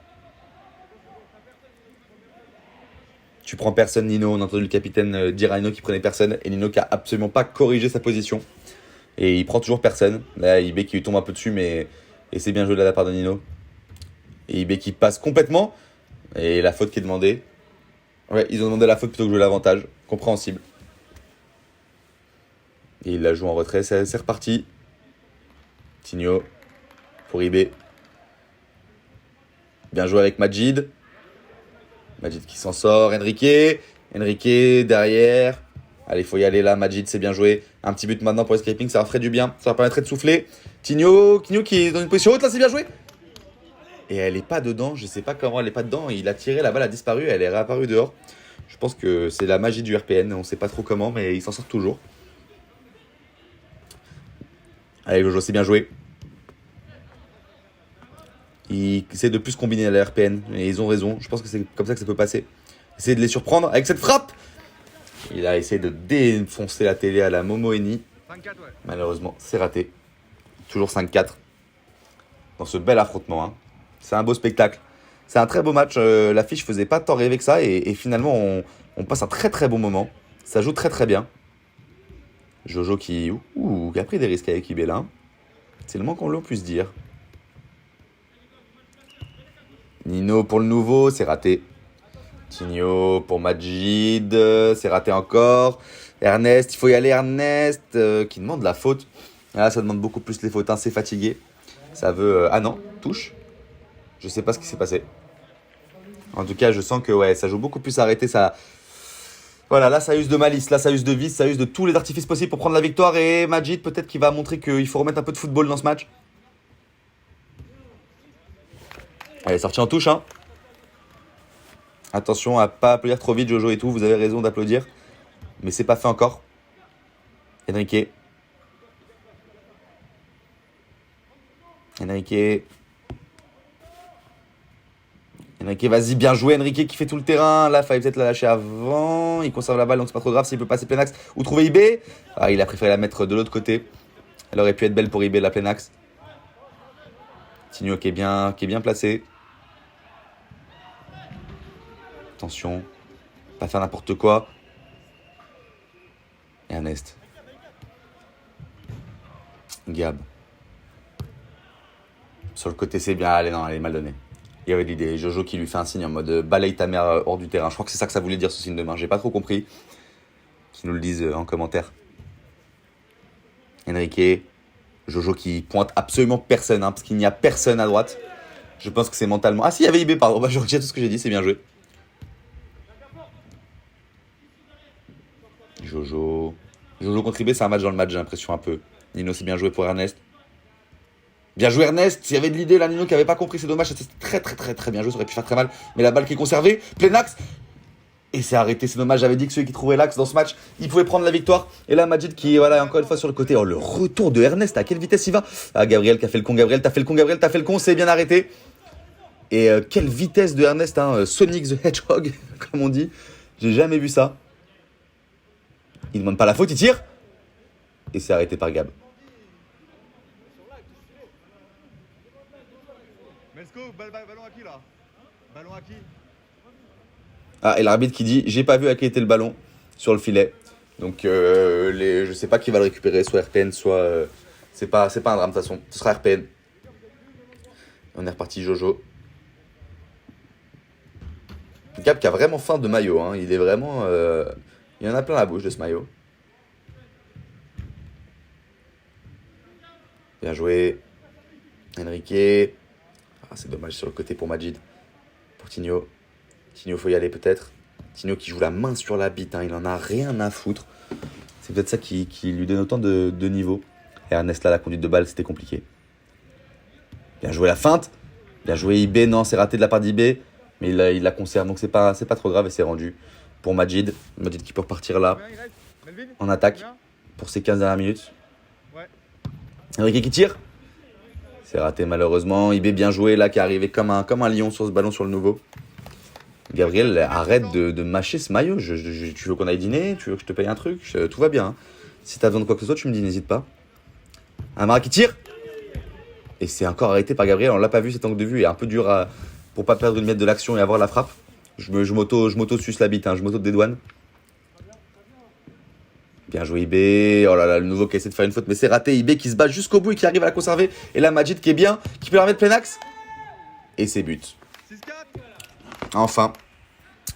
Tu prends personne, Nino. On a entendu le capitaine dire à Nino qu'il prenait personne. Et Nino qui a absolument pas corrigé sa position. Et il prend toujours personne. Là, IB qui lui tombe un peu dessus, mais. Et c'est bien joué de la part de Nino. Et IB qui passe complètement. Et la faute qui est demandée. Ouais, ils ont demandé la faute plutôt que jouer l'avantage. Compréhensible. Et il la joue en retrait, c'est reparti. Tigno pour IB. Bien joué avec Majid. Majid qui s'en sort. Enrique derrière. Allez, il faut y aller là. Majid, c'est bien joué. Un petit but maintenant pour l'escaping, ça leur ferait du bien. Ça leur permettrait de souffler. Tigno qui est dans une position haute, là, c'est bien joué. Et elle est pas dedans. Je sais pas comment elle est pas dedans. Il a tiré, la balle a disparu. Elle est réapparue dehors. Je pense que c'est la magie du RPN. On sait pas trop comment, mais il s'en sort toujours. Allez, Jojo, c'est bien joué. Ils essaient de plus combiner à la RPN. Et ils ont raison. Je pense que c'est comme ça que ça peut passer. Essayer de les surprendre avec cette frappe. Il a essayé de défoncer la télé à la Momo Eni. Malheureusement, c'est raté. Toujours 5-4. Dans ce bel affrontement. Hein. C'est un beau spectacle. C'est un très beau match. L'affiche faisait pas tant rêver que ça. Et finalement, on passe un très très bon moment. Ça joue très très bien. Jojo qui a pris des risques avec Ibella. C'est le moins qu'on l'on puisse dire. Nino pour le nouveau, c'est raté. Tigno pour Majid, c'est raté encore. Ernest, il faut y aller Ernest, qui demande la faute. Là, ça demande beaucoup plus les fautes, hein, c'est fatigué. Ça veut... ah non, touche. Je sais pas ce qui s'est passé. En tout cas, je sens que ouais, ça joue beaucoup plus arrêté. Ça... Voilà, là, ça use de malice, là, ça use de vice, ça use de tous les artifices possibles pour prendre la victoire. Et Majid, peut-être qu'il va montrer qu'il faut remettre un peu de football dans ce match. Elle est sortie en touche, hein. Attention à pas applaudir trop vite, Jojo et tout. Vous avez raison d'applaudir. Mais c'est pas fait encore. Enrique, vas-y, bien joué. Enrique qui fait tout le terrain. Là, il fallait peut-être la lâcher avant. Il conserve la balle, donc c'est pas trop grave. S'il peut passer plein axe ou trouver IB. Ah, il a préféré la mettre de l'autre côté. Elle aurait pu être belle pour IB, la plein axe. Tigno qui est bien placé. Attention. Pas faire n'importe quoi. Ernest. Gab. Sur le côté, c'est bien. Allez, non, elle est mal donnée. Il y avait l'idée. Jojo qui lui fait un signe en mode balaye ta mère hors du terrain. Je crois que c'est ça que ça voulait dire, ce signe de main. J'ai pas trop compris. Qu'ils nous le disent en commentaire. Enrique. Jojo qui pointe absolument personne, hein, parce qu'il n'y a personne à droite. Je pense que c'est mentalement... Ah si, il y avait IB, pardon. Bah, je retire tout ce que j'ai dit, c'est bien joué. Jojo contre IB, c'est un match dans le match, j'ai l'impression un peu. Nino, c'est bien joué pour Ernest. Bien joué Ernest, il y avait de l'idée là, Nino qui avait pas compris, c'est dommage, c'était très bien joué, ça aurait pu faire très mal. Mais la balle qui est conservée, plein axe. Et c'est arrêté, c'est dommage, j'avais dit que celui qui trouvait l'axe dans ce match, il pouvait prendre la victoire. Et là, Majid qui, voilà, encore une fois sur le côté. Oh, le retour de Ernest, à quelle vitesse il va? Ah, Gabriel qui a fait le con, Gabriel, t'as fait le con, c'est bien arrêté. Et quelle vitesse de Ernest, hein, Sonic the Hedgehog, comme on dit. J'ai jamais vu ça. Il ne demande pas la faute, il tire. Et c'est arrêté par Gab. Ballon à qui là? Ballon à qui? Ah, et l'arbitre qui dit j'ai pas vu à qui était le ballon sur le filet. Donc je sais pas qui va le récupérer, soit RPN, soit c'est pas un drame de toute façon, ce sera RPN. On est reparti Jojo. Gab qui a vraiment faim de maillot, hein. Il est vraiment il y en a plein la bouche de ce maillot. Bien joué. Enrique. Ah, c'est dommage sur le côté pour Majid. Pour Tigno. Tigno, faut y aller peut-être. Tigno qui joue la main sur la bite, hein. Il en a rien à foutre. C'est peut-être ça qui lui donne autant de niveau. Et Ernest là, la conduite de balle, c'était compliqué. Bien joué la feinte. Bien joué IB, non, c'est raté de la part d'IB. Mais il la conserve, donc c'est pas trop grave et c'est rendu pour Majid. Majid qui peut repartir là, Combien il reste Melvin en attaque, Combien pour ses 15 dernières minutes. Ouais. Enrique qui tire. C'est raté malheureusement. IB bien joué là, qui est arrivé comme un lion sur ce ballon sur le nouveau. Gabriel, arrête de mâcher ce maillot. Tu veux qu'on aille dîner? Tu veux que je te paye un truc? Tout va bien. Hein. Si t'as besoin de quoi que ce soit, tu me dis, n'hésite pas. Amara qui tire. Et c'est encore arrêté par Gabriel. On l'a pas vu cet angle de vue. Il est un peu dur pour pas perdre une miette de l'action et avoir la frappe. Je m'auto-suce la bite. Hein. Je m'auto-dédouane. Bien joué IB. Oh là là, le nouveau qui essaie de faire une faute. Mais c'est raté. IB qui se bat jusqu'au bout et qui arrive à la conserver. Et là, Majid qui est bien. Qui peut la remettre plein axe. Et c'est but. 6-4. Enfin,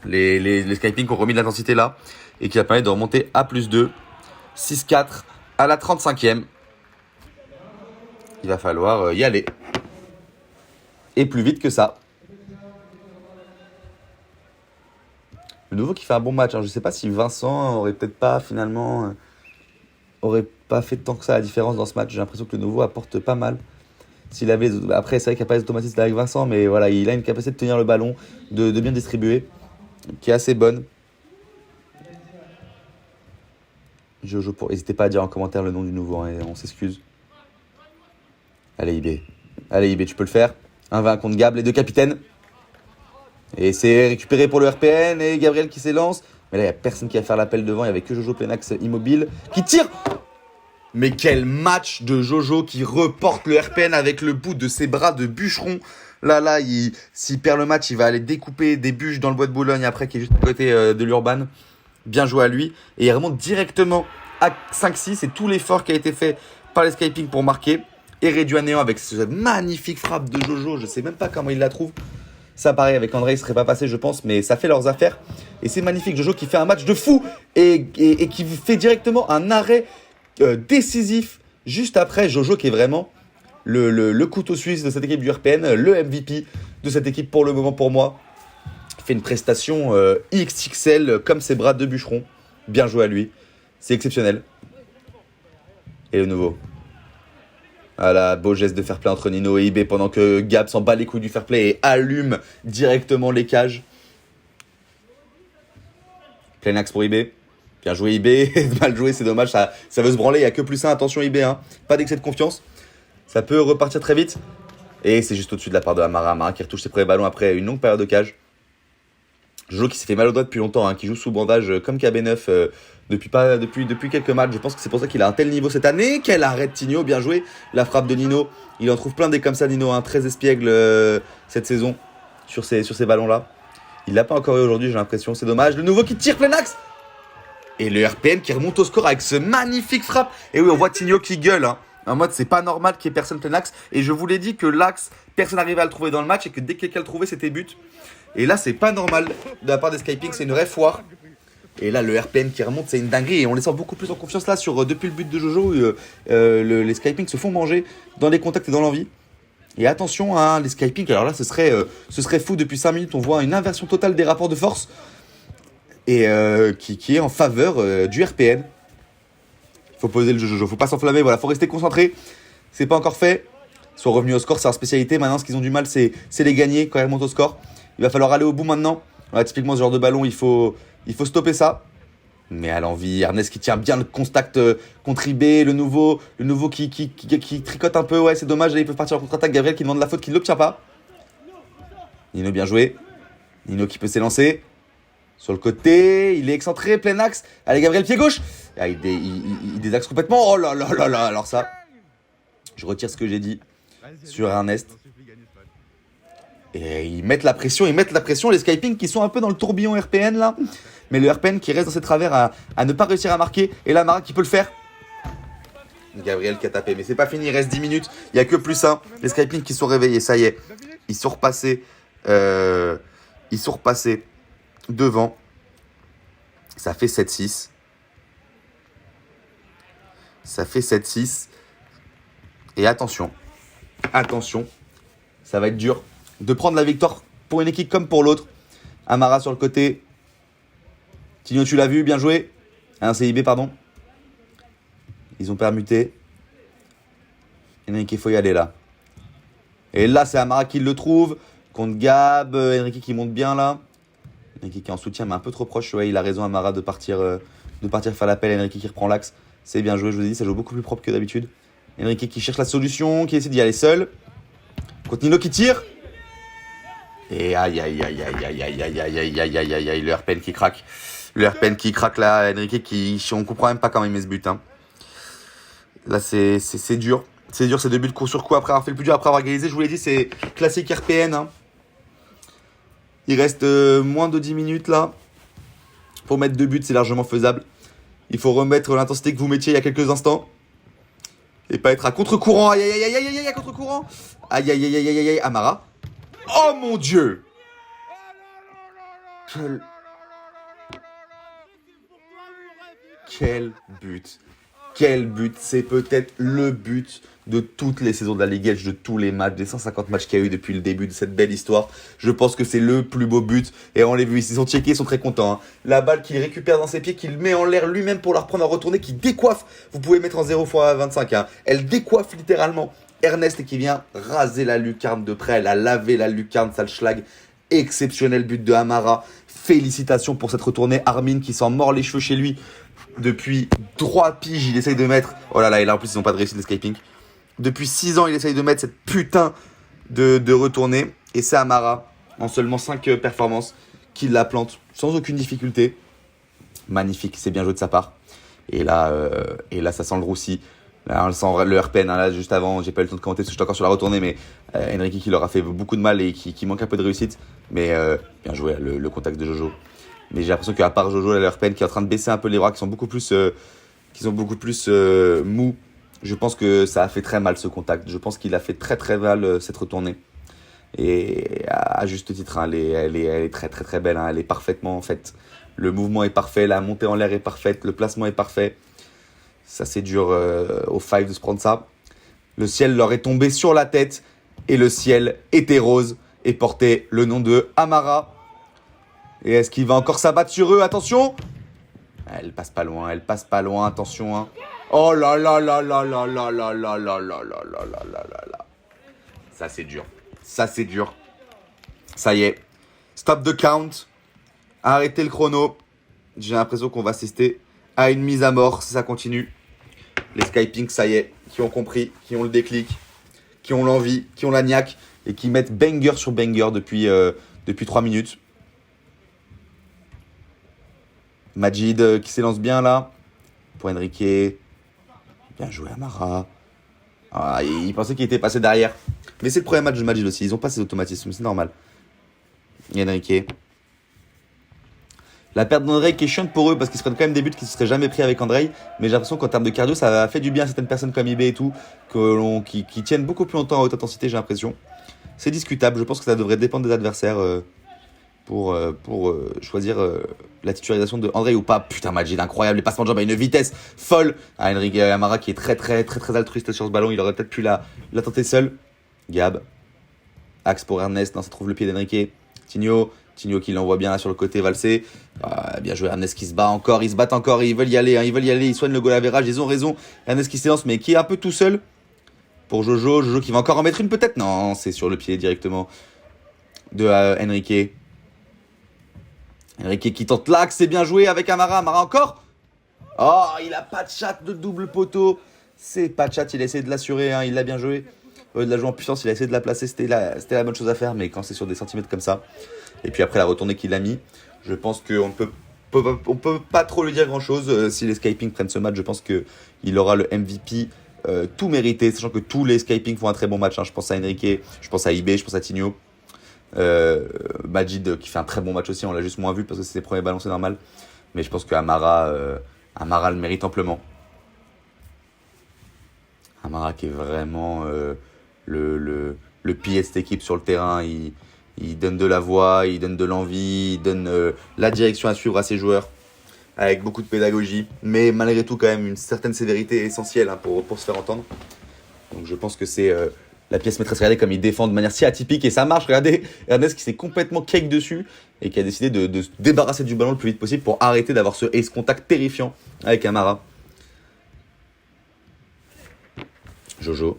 les Skyping ont remis de l'intensité là et qui a permis de remonter à +2. 6-4 à la 35e. Il va falloir y aller. Et plus vite que ça. Le nouveau qui fait un bon match. Hein. Je ne sais pas si Vincent aurait peut-être pas finalement... aurait pas fait tant que ça la différence dans ce match. J'ai l'impression que le nouveau apporte pas mal. S'il avait, après, c'est vrai qu'il n'y a pas les automatismes avec Vincent, mais voilà, il a une capacité de tenir le ballon, de bien distribuer, qui est assez bonne. N'hésitez pas à dire en commentaire le nom du nouveau, hein, on s'excuse. Allez IB, tu peux le faire. 1-20 contre Gab, les deux capitaines. Et c'est récupéré pour le RPN, et Gabriel qui s'élance. Mais là, il n'y a personne qui va faire l'appel devant, il n'y avait que Jojo Plenax immobile, qui tire. Mais quel match de Jojo qui reporte le RPN avec le bout de ses bras de bûcheron. Là, s'il perd le match, il va aller découper des bûches dans le bois de Boulogne après, qui est juste à côté de l'Urban. Bien joué à lui. Et il remonte directement à 5-6. C'est tout l'effort qui a été fait par les Skyping pour marquer. Et réduit à néant avec cette magnifique frappe de Jojo. Je ne sais même pas comment il la trouve. Ça, pareil, avec André, il ne serait pas passé, je pense. Mais ça fait leurs affaires. Et c'est magnifique. Jojo qui fait un match de fou. Et qui fait directement un arrêt décisif juste après. Jojo qui est vraiment le couteau suisse de cette équipe du RPN, le MVP de cette équipe pour le moment pour moi. Il fait une prestation XXL comme ses bras de bûcheron. Bien joué à lui, c'est exceptionnel. Et le nouveau. Voilà, beau geste de fair play entre Nino et IB pendant que Gab s'en bat les couilles du fair play et allume directement les cages. Plein axe pour IB. Bien joué IB, mal joué, c'est dommage, ça veut se branler, il n'y a que plus 1, attention IB, hein. Pas d'excès de confiance, ça peut repartir très vite. Et c'est juste au-dessus de la part de Amara qui retouche ses premiers ballons après une longue période de cage. Jojo qui s'est fait mal au doigt depuis longtemps, hein, qui joue sous bandage comme KB9 depuis quelques matchs. Je pense que c'est pour ça qu'il a un tel niveau cette année. Quel arrêt de Tigno, bien joué. La frappe de Nino, il en trouve plein des comme ça Nino, hein, très espiègle cette saison sur ces ballons-là. Il l'a pas encore eu aujourd'hui, j'ai l'impression, c'est dommage. Le nouveau qui tire plein axe. Et le RPN qui remonte au score avec ce magnifique frappe. Et oui, on voit Tigno qui gueule. Hein. En mode, c'est pas normal qu'il y ait personne plein axe. Et je vous l'ai dit que l'axe, personne n'arrivait à le trouver dans le match. Et que dès que quelqu'un le trouvait, c'était but. Et là, c'est pas normal de la part des Skyping. C'est une vraie foire. Et là, le RPN qui remonte, c'est une dinguerie. Et on les sent beaucoup plus en confiance là. Depuis le but de Jojo, les Skyping se font manger dans les contacts et dans l'envie. Et attention, hein, les Skyping. Alors là, ce serait fou. Depuis 5 minutes, on voit une inversion totale des rapports de force. Et qui est en faveur du RPN. Il faut poser le jeu Jojo, faut pas s'enflammer, voilà, faut rester concentré. C'est pas encore fait. Ils sont revenus au score, c'est leur spécialité. Maintenant, ce qu'ils ont du mal, c'est les gagner quand ils remontent au score. Il va falloir aller au bout maintenant. Voilà, typiquement, ce genre de ballon, il faut stopper ça. Mais à l'envie, Ernest qui tient bien le contact contre IB, le nouveau qui tricote un peu. Ouais, c'est dommage, là, ils peuvent partir en contre-attaque. Gabriel qui demande la faute, qui ne l'obtient pas. Nino bien joué. Nino qui peut s'élancer. Sur le côté, il est excentré, plein axe. Allez, Gabriel, pied gauche. Ah, il désaxe complètement. Oh là là là là. Alors ça, je retire ce que j'ai dit sur Ernest. Et ils mettent la pression, les Skyping qui sont un peu dans le tourbillon RPN là. Mais le RPN qui reste dans ses travers à ne pas réussir à marquer. Et là, Mara qui peut le faire. Gabriel qui a tapé, mais c'est pas fini, il reste 10 minutes. Il n'y a que plus 1. Les Skyping qui sont réveillés, ça y est. Ils sont repassés devant. Ça fait 7-6. Et attention, ça va être dur de prendre la victoire pour une équipe comme pour l'autre. Amara sur le côté. Tigno, tu l'as vu, bien joué. Un CIB, pardon. Ils ont permuté. Il y en a qui faut y aller là. Et là, c'est Amara qui le trouve. Contre Gab, Enrique qui monte bien là. Enrique qui est en soutien, mais un peu trop proche. Ouais, il a raison, Amara, de partir faire l'appel. Enrique qui reprend l'axe. C'est bien joué, je vous ai dit, ça joue beaucoup plus propre que d'habitude. Enrique qui cherche la solution, qui essaie d'y aller seul. Contre Nino qui tire. Et aïe, aïe, aïe, aïe, aïe, aïe, aïe, aïe, aïe, aïe, aïe, aïe, aïe, le airpen qui craque. Le airpen qui craque là, Enrique qui... On comprend même pas comment il met ce but. Hein. Là, c'est dur. C'est dur, c'est 2 buts coup sur coup après avoir fait le plus dur, après avoir égalisé. Je vous l'ai dit, c'est classique RPN. Hein. Il reste moins de 10 minutes là. Pour mettre 2 buts, c'est largement faisable. Il faut remettre l'intensité que vous mettiez il y a quelques instants. Et pas être à contre-courant. Aïe, aïe, aïe, aïe, aïe, aïe, à contre-courant. Aïe, aïe, aïe, aïe, aïe, aïe, Amara. Oh mon Dieu. Quel but. Quel but. C'est peut-être le but de toutes les saisons de la Ligue Edge, de tous les matchs, des 150 matchs qu'il y a eu depuis le début de cette belle histoire. Je pense que c'est le plus beau but. Et on l'a vu, ils sont checkés, ils sont très contents. Hein. La balle qu'il récupère dans ses pieds, qu'il met en l'air lui-même pour la reprendre à retourner, qui décoiffe. Vous pouvez mettre en 0 x 25. Hein. Elle décoiffe littéralement Ernest et qui vient raser la lucarne de près. Elle a lavé la lucarne, sale schlag. Exceptionnel but de Amara. Félicitations pour cette retournée. Armin qui s'en mord les cheveux chez lui. Depuis 3 piges, il essaye de mettre... Oh là là, et là en plus ils n'ont pas de réussite l'escaping. Depuis 6 ans, il essaye de mettre cette putain de retournée. Et c'est Amara, en seulement 5 performances, qui la plante sans aucune difficulté. Magnifique, c'est bien joué de sa part. Et là, ça sent le roussi. Là, on sent le RPN, hein, là, juste avant, j'ai pas eu le temps de commenter parce que j'étais encore sur la retournée, mais Enrique qui leur a fait beaucoup de mal et qui manque un peu de réussite. Mais bien joué, le contact de Jojo. Mais j'ai l'impression qu'à part Jojo, le RPN qui est en train de baisser un peu les bras, qui sont beaucoup plus mous. Je pense que ça a fait très mal ce contact. Je pense qu'il a fait très très mal cette retournée. Et à juste titre, hein, elle est très très très belle. Hein, elle est parfaitement faite. Le mouvement est parfait, la montée en l'air est parfaite, le placement est parfait. Ça c'est dur aux Five de se prendre ça. Le ciel leur est tombé sur la tête et le ciel était rose et portait le nom de Amara. Et est-ce qu'il va encore s'abattre sur eux? Attention! Elle passe pas loin, attention. Hein. Oh là là là là là là là là là là là là là là là. Ça c'est dur. Ça y est. Stop the count. Arrêtez le chrono. J'ai l'impression qu'on va assister à une mise à mort si ça continue. Les Skyping, ça y est, qui ont compris, qui ont le déclic, qui ont l'envie, qui ont la niaque et qui mettent banger sur banger depuis 3 minutes. Majid qui s'élance bien là. Pour Enrique. Bien joué Amara. Ah, il pensait qu'il était passé derrière. Mais c'est le premier match de Majid aussi. Ils ont pas ces automatismes, c'est normal. Et Enrique. La perte d'Andrei qui est chiante pour eux parce qu'ils se prennent quand même des buts qui ne se seraient jamais pris avec Andrei. Mais j'ai l'impression qu'en termes de cardio, ça a fait du bien à certaines personnes comme eBay et tout. Qui tiennent beaucoup plus longtemps à haute intensité, j'ai l'impression. C'est discutable. Je pense que ça devrait dépendre des adversaires. Pour choisir la titularisation de Andrei ou pas. Putain, Majid, incroyable, les passements de jambes à une vitesse folle. Enrique Amara qui est très très très très altruiste sur ce ballon, il aurait peut-être pu la tenter seul. Gab, axe pour Ernest, non, ça trouve le pied d'Enrique. Tigno qui l'envoie bien là sur le côté valsé. Bien joué, Ernest qui se bat encore, ils se battent encore, ils veulent y aller, ils soignent le goal average, ils ont raison. Ernest qui s'élance mais qui est un peu tout seul. Pour Jojo qui va encore en mettre une peut-être. Non, c'est sur le pied directement de Enrique. Enrique qui tente l'axe, c'est bien joué avec Amara. Amara encore. Oh, il a pas de chat de double poteau. C'est pas de chat, il a essayé de l'assurer, hein, il l'a bien joué. De la jouer en puissance, il a essayé de la placer, c'était la bonne chose à faire. Mais quand c'est sur des centimètres comme ça. Et puis après la retournée qu'il a mis, je pense qu'on on peut pas trop lui dire grand chose. Si les Skyping prennent ce match, je pense qu'il aura le MVP tout mérité. Sachant que tous les Skyping font un très bon match. Hein. Je pense à Enrique, je pense à Ibe, je pense à Tigno. Majid qui fait un très bon match aussi, on l'a juste moins vu parce que c'est ses premiers ballons, c'est normal, mais je pense que Amara le mérite amplement. Amara qui est vraiment le pilier de cette équipe sur le terrain, il donne de la voix, il donne de l'envie, il donne la direction à suivre à ses joueurs avec beaucoup de pédagogie, mais malgré tout quand même une certaine sévérité essentielle hein, pour se faire entendre. Donc je pense que c'est la pièce maîtresse. Regardez comme il défend de manière si atypique et ça marche. Regardez Ernest qui s'est complètement cake dessus et qui a décidé de se débarrasser du ballon le plus vite possible pour arrêter d'avoir ce ace contact terrifiant avec Amara. Jojo.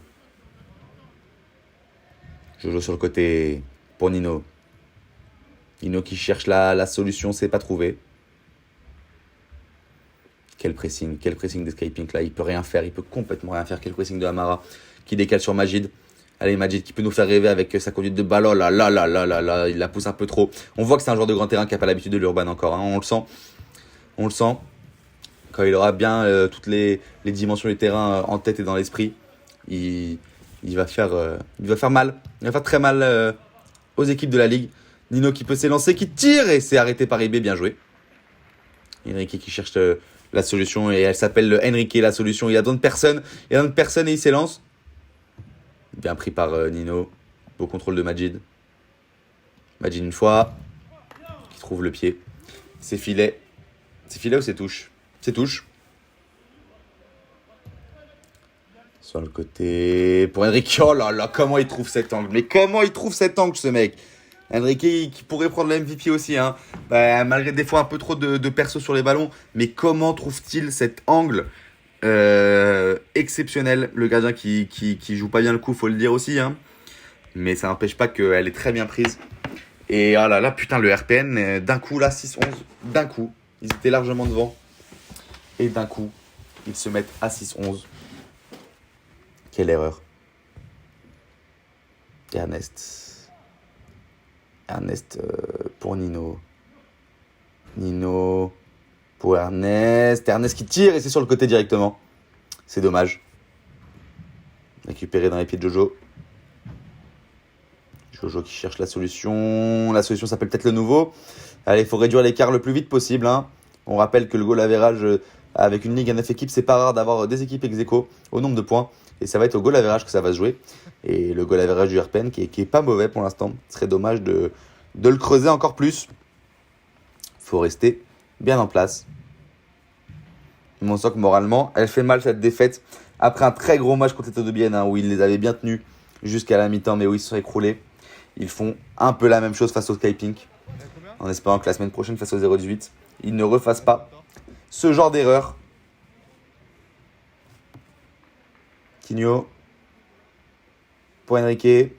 Jojo sur le côté pour Nino. Nino qui cherche la solution, c'est pas trouvé. Quel pressing d'Escaping là, il peut rien faire, il peut complètement rien faire. Quel pressing de Amara qui décale sur Majid. Allez, Majid qui peut nous faire rêver avec sa conduite de ballon. Là, il la pousse un peu trop. On voit que c'est un joueur de grand terrain qui n'a pas l'habitude de l'urban encore. Hein. On le sent. Quand il aura bien toutes les dimensions du terrain en tête et dans l'esprit, il va faire mal. Il va faire très mal aux équipes de la Ligue. Nino qui peut s'élancer, qui tire et c'est arrêté par IB. Bien joué. Enrique qui cherche la solution et elle s'appelle Enrique la solution. Il y a d'autres personnes. Et il s'élance. Bien pris par Nino. Beau contrôle de Majid. Majid une fois. Qui trouve le pied. C'est filet. C'est filet ou c'est touche? C'est touche. Sur le côté. Pour Enrique. Oh là là, comment il trouve cet angle? Mais comment il trouve cet angle, ce mec? Enrique qui pourrait prendre le MVP aussi, hein. Malgré des fois un peu trop de perso sur les ballons. Mais comment trouve-t-il cet angle exceptionnel? Le gardien qui joue pas bien le coup, faut le dire aussi, hein. Mais ça n'empêche pas qu'elle est très bien prise. Et oh là là, putain, le RPN, d'un coup là, 6-11, d'un coup. Ils étaient largement devant. Et d'un coup, ils se mettent à 6-11. Quelle erreur. Ernest pour Nino. Nino pour Ernest. Ernest qui tire et c'est sur le côté directement. C'est dommage. Récupéré dans les pieds de Jojo. Jojo qui cherche la solution. La solution s'appelle peut-être le nouveau. Allez, il faut réduire l'écart le plus vite possible. Hein. On rappelle que le goal average avec une ligue à 9 équipes, c'est pas rare d'avoir des équipes ex-aequo au nombre de points. Et ça va être au goal average que ça va se jouer. Et le goal average du RPN qui est pas mauvais pour l'instant. Ce serait dommage de le creuser encore plus. Faut rester bien en place. Mais on sent que moralement, elle fait mal cette défaite. Après un très gros match contre les Todobienne, hein, où ils les avaient bien tenus jusqu'à la mi-temps, mais où ils se sont écroulés. Ils font un peu la même chose face au Skypink. En espérant que la semaine prochaine, face au 0-18, ils ne refassent pas ce genre d'erreur. Quinho pour Enrique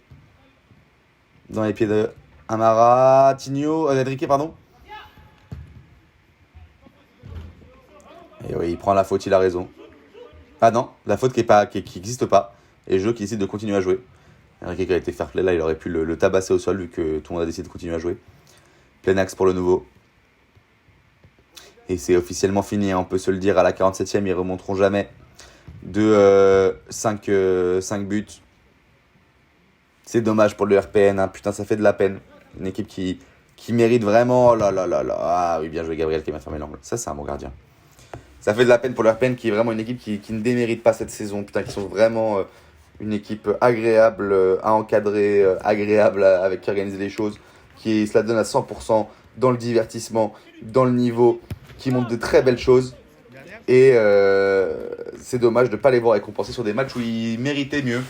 dans les pieds de Amara. Enrique, pardon. Et oui, il prend la faute, il a raison. Ah non, la faute qui n'existe pas. Et le jeu qui décide de continuer à jouer. Enrique qui a été fair play, là il aurait pu le tabasser au sol vu que tout le monde a décidé de continuer à jouer. Plein axe pour le nouveau. Et c'est officiellement fini, hein, on peut se le dire, à la 47e, ils remonteront jamais de 5 buts. C'est dommage pour le RPN, hein. Putain, ça fait de la peine. Une équipe qui mérite vraiment. Oh là là là là. Ah oui, bien joué Gabriel qui m'a fermé l'angle. Ça, c'est un bon gardien. Ça fait de la peine pour le RPN qui est vraiment une équipe qui ne démérite pas cette saison. Putain, qui sont vraiment une équipe agréable à encadrer, agréable avec qui organiser les choses, qui se la donne à 100% dans le divertissement, dans le niveau, qui montre de très belles choses. Et c'est dommage de ne pas les voir récompensés sur des matchs où ils méritaient mieux.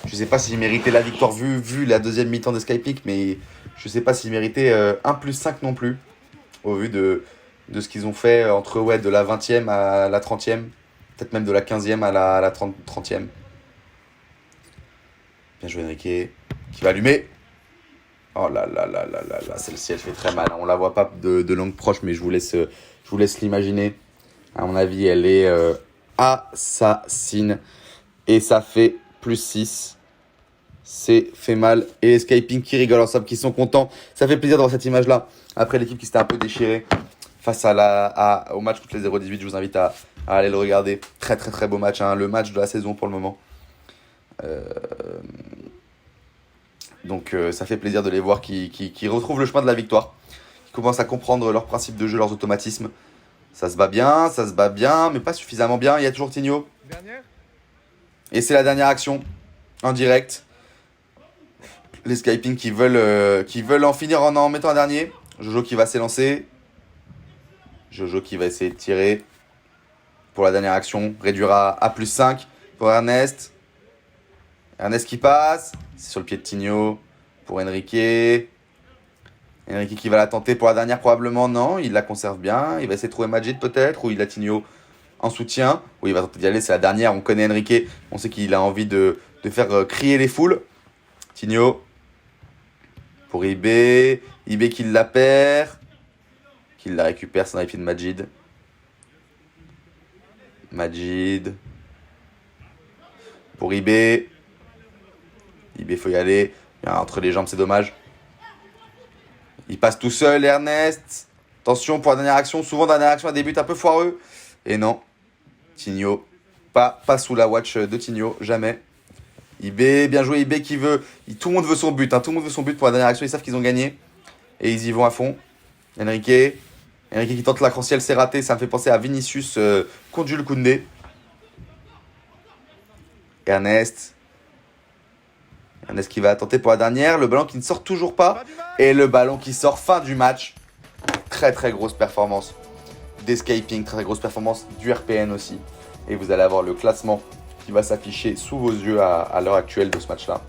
Je ne sais pas s'ils méritaient la victoire vu la deuxième mi-temps de Skypick, mais je ne sais pas s'ils méritaient 1+5 non plus, au vu de ce qu'ils ont fait entre de la 20e à la 30e, peut-être même de la 15e à la 30e. Bien joué Enrique, qui va allumer. Oh là là là là là là, celle-ci elle fait très mal. On la voit pas de longue proche, mais je vous laisse l'imaginer. À mon avis, elle est assassine. Et ça fait +6. C'est fait mal. Et les Skyping qui rigolent ensemble, qui sont contents. Ça fait plaisir d'avoir cette image-là. Après l'équipe qui s'était un peu déchirée face au match contre les 0-18, je vous invite à aller le regarder. Très très très beau match, hein. Le match de la saison pour le moment. Donc ça fait plaisir de les voir qui retrouvent le chemin de la victoire, qui commencent à comprendre leurs principes de jeu, leurs automatismes. Ça se bat bien, mais pas suffisamment bien. Il y a toujours Tigno. Et c'est la dernière action en direct. Les Skyping qui veulent en finir en mettant un dernier. Jojo qui va s'élancer. Jojo qui va essayer de tirer pour la dernière action. Réduire à +5 pour Ernest. Ernest qui passe. C'est sur le pied de Tigno pour Enrique. Enrique qui va la tenter pour la dernière probablement. Non, il la conserve bien. Il va essayer de trouver Majid peut-être. Ou il a Tigno en soutien. Ou il va tenter d'y aller. C'est la dernière. On connaît Enrique. On sait qu'il a envie de faire crier les foules. Tigno. Pour IB. IB qui la perd. Qui la récupère, c'est un IP de Majid. Majid. Pour IB. IB, faut y aller. Entre les jambes, c'est dommage. Il passe tout seul, Ernest. Attention pour la dernière action. Souvent, dernière action, elle débute un peu foireux. Et non. Tigno. Pas sous la watch de Tigno. Jamais. IB, bien joué IB qui veut. Tout le monde veut son but. Tout le monde veut son but pour la dernière action. Ils savent qu'ils ont gagné. Et ils y vont à fond. Enrique qui tente l'arc-en-ciel, c'est raté. Ça me fait penser à Vinicius contre Jules Koundé. Ernest qui va tenter pour la dernière. Le ballon qui ne sort toujours pas. Et le ballon qui sort fin du match. Très très grosse performance d'Escaping. Très très grosse performance du RPN aussi. Et vous allez avoir le classement qui va s'afficher sous vos yeux à l'heure actuelle de ce match-là.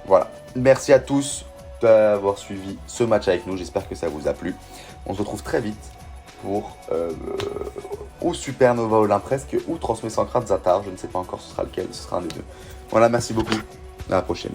Voilà. Merci à tous d'avoir suivi ce match avec nous. J'espère que ça vous a plu. On se retrouve très vite pour ou Supernova Olympresque ou Transmet sans crainte Zatar. Je ne sais pas encore ce sera lequel. Ce sera un des deux. Voilà, merci beaucoup. À la prochaine.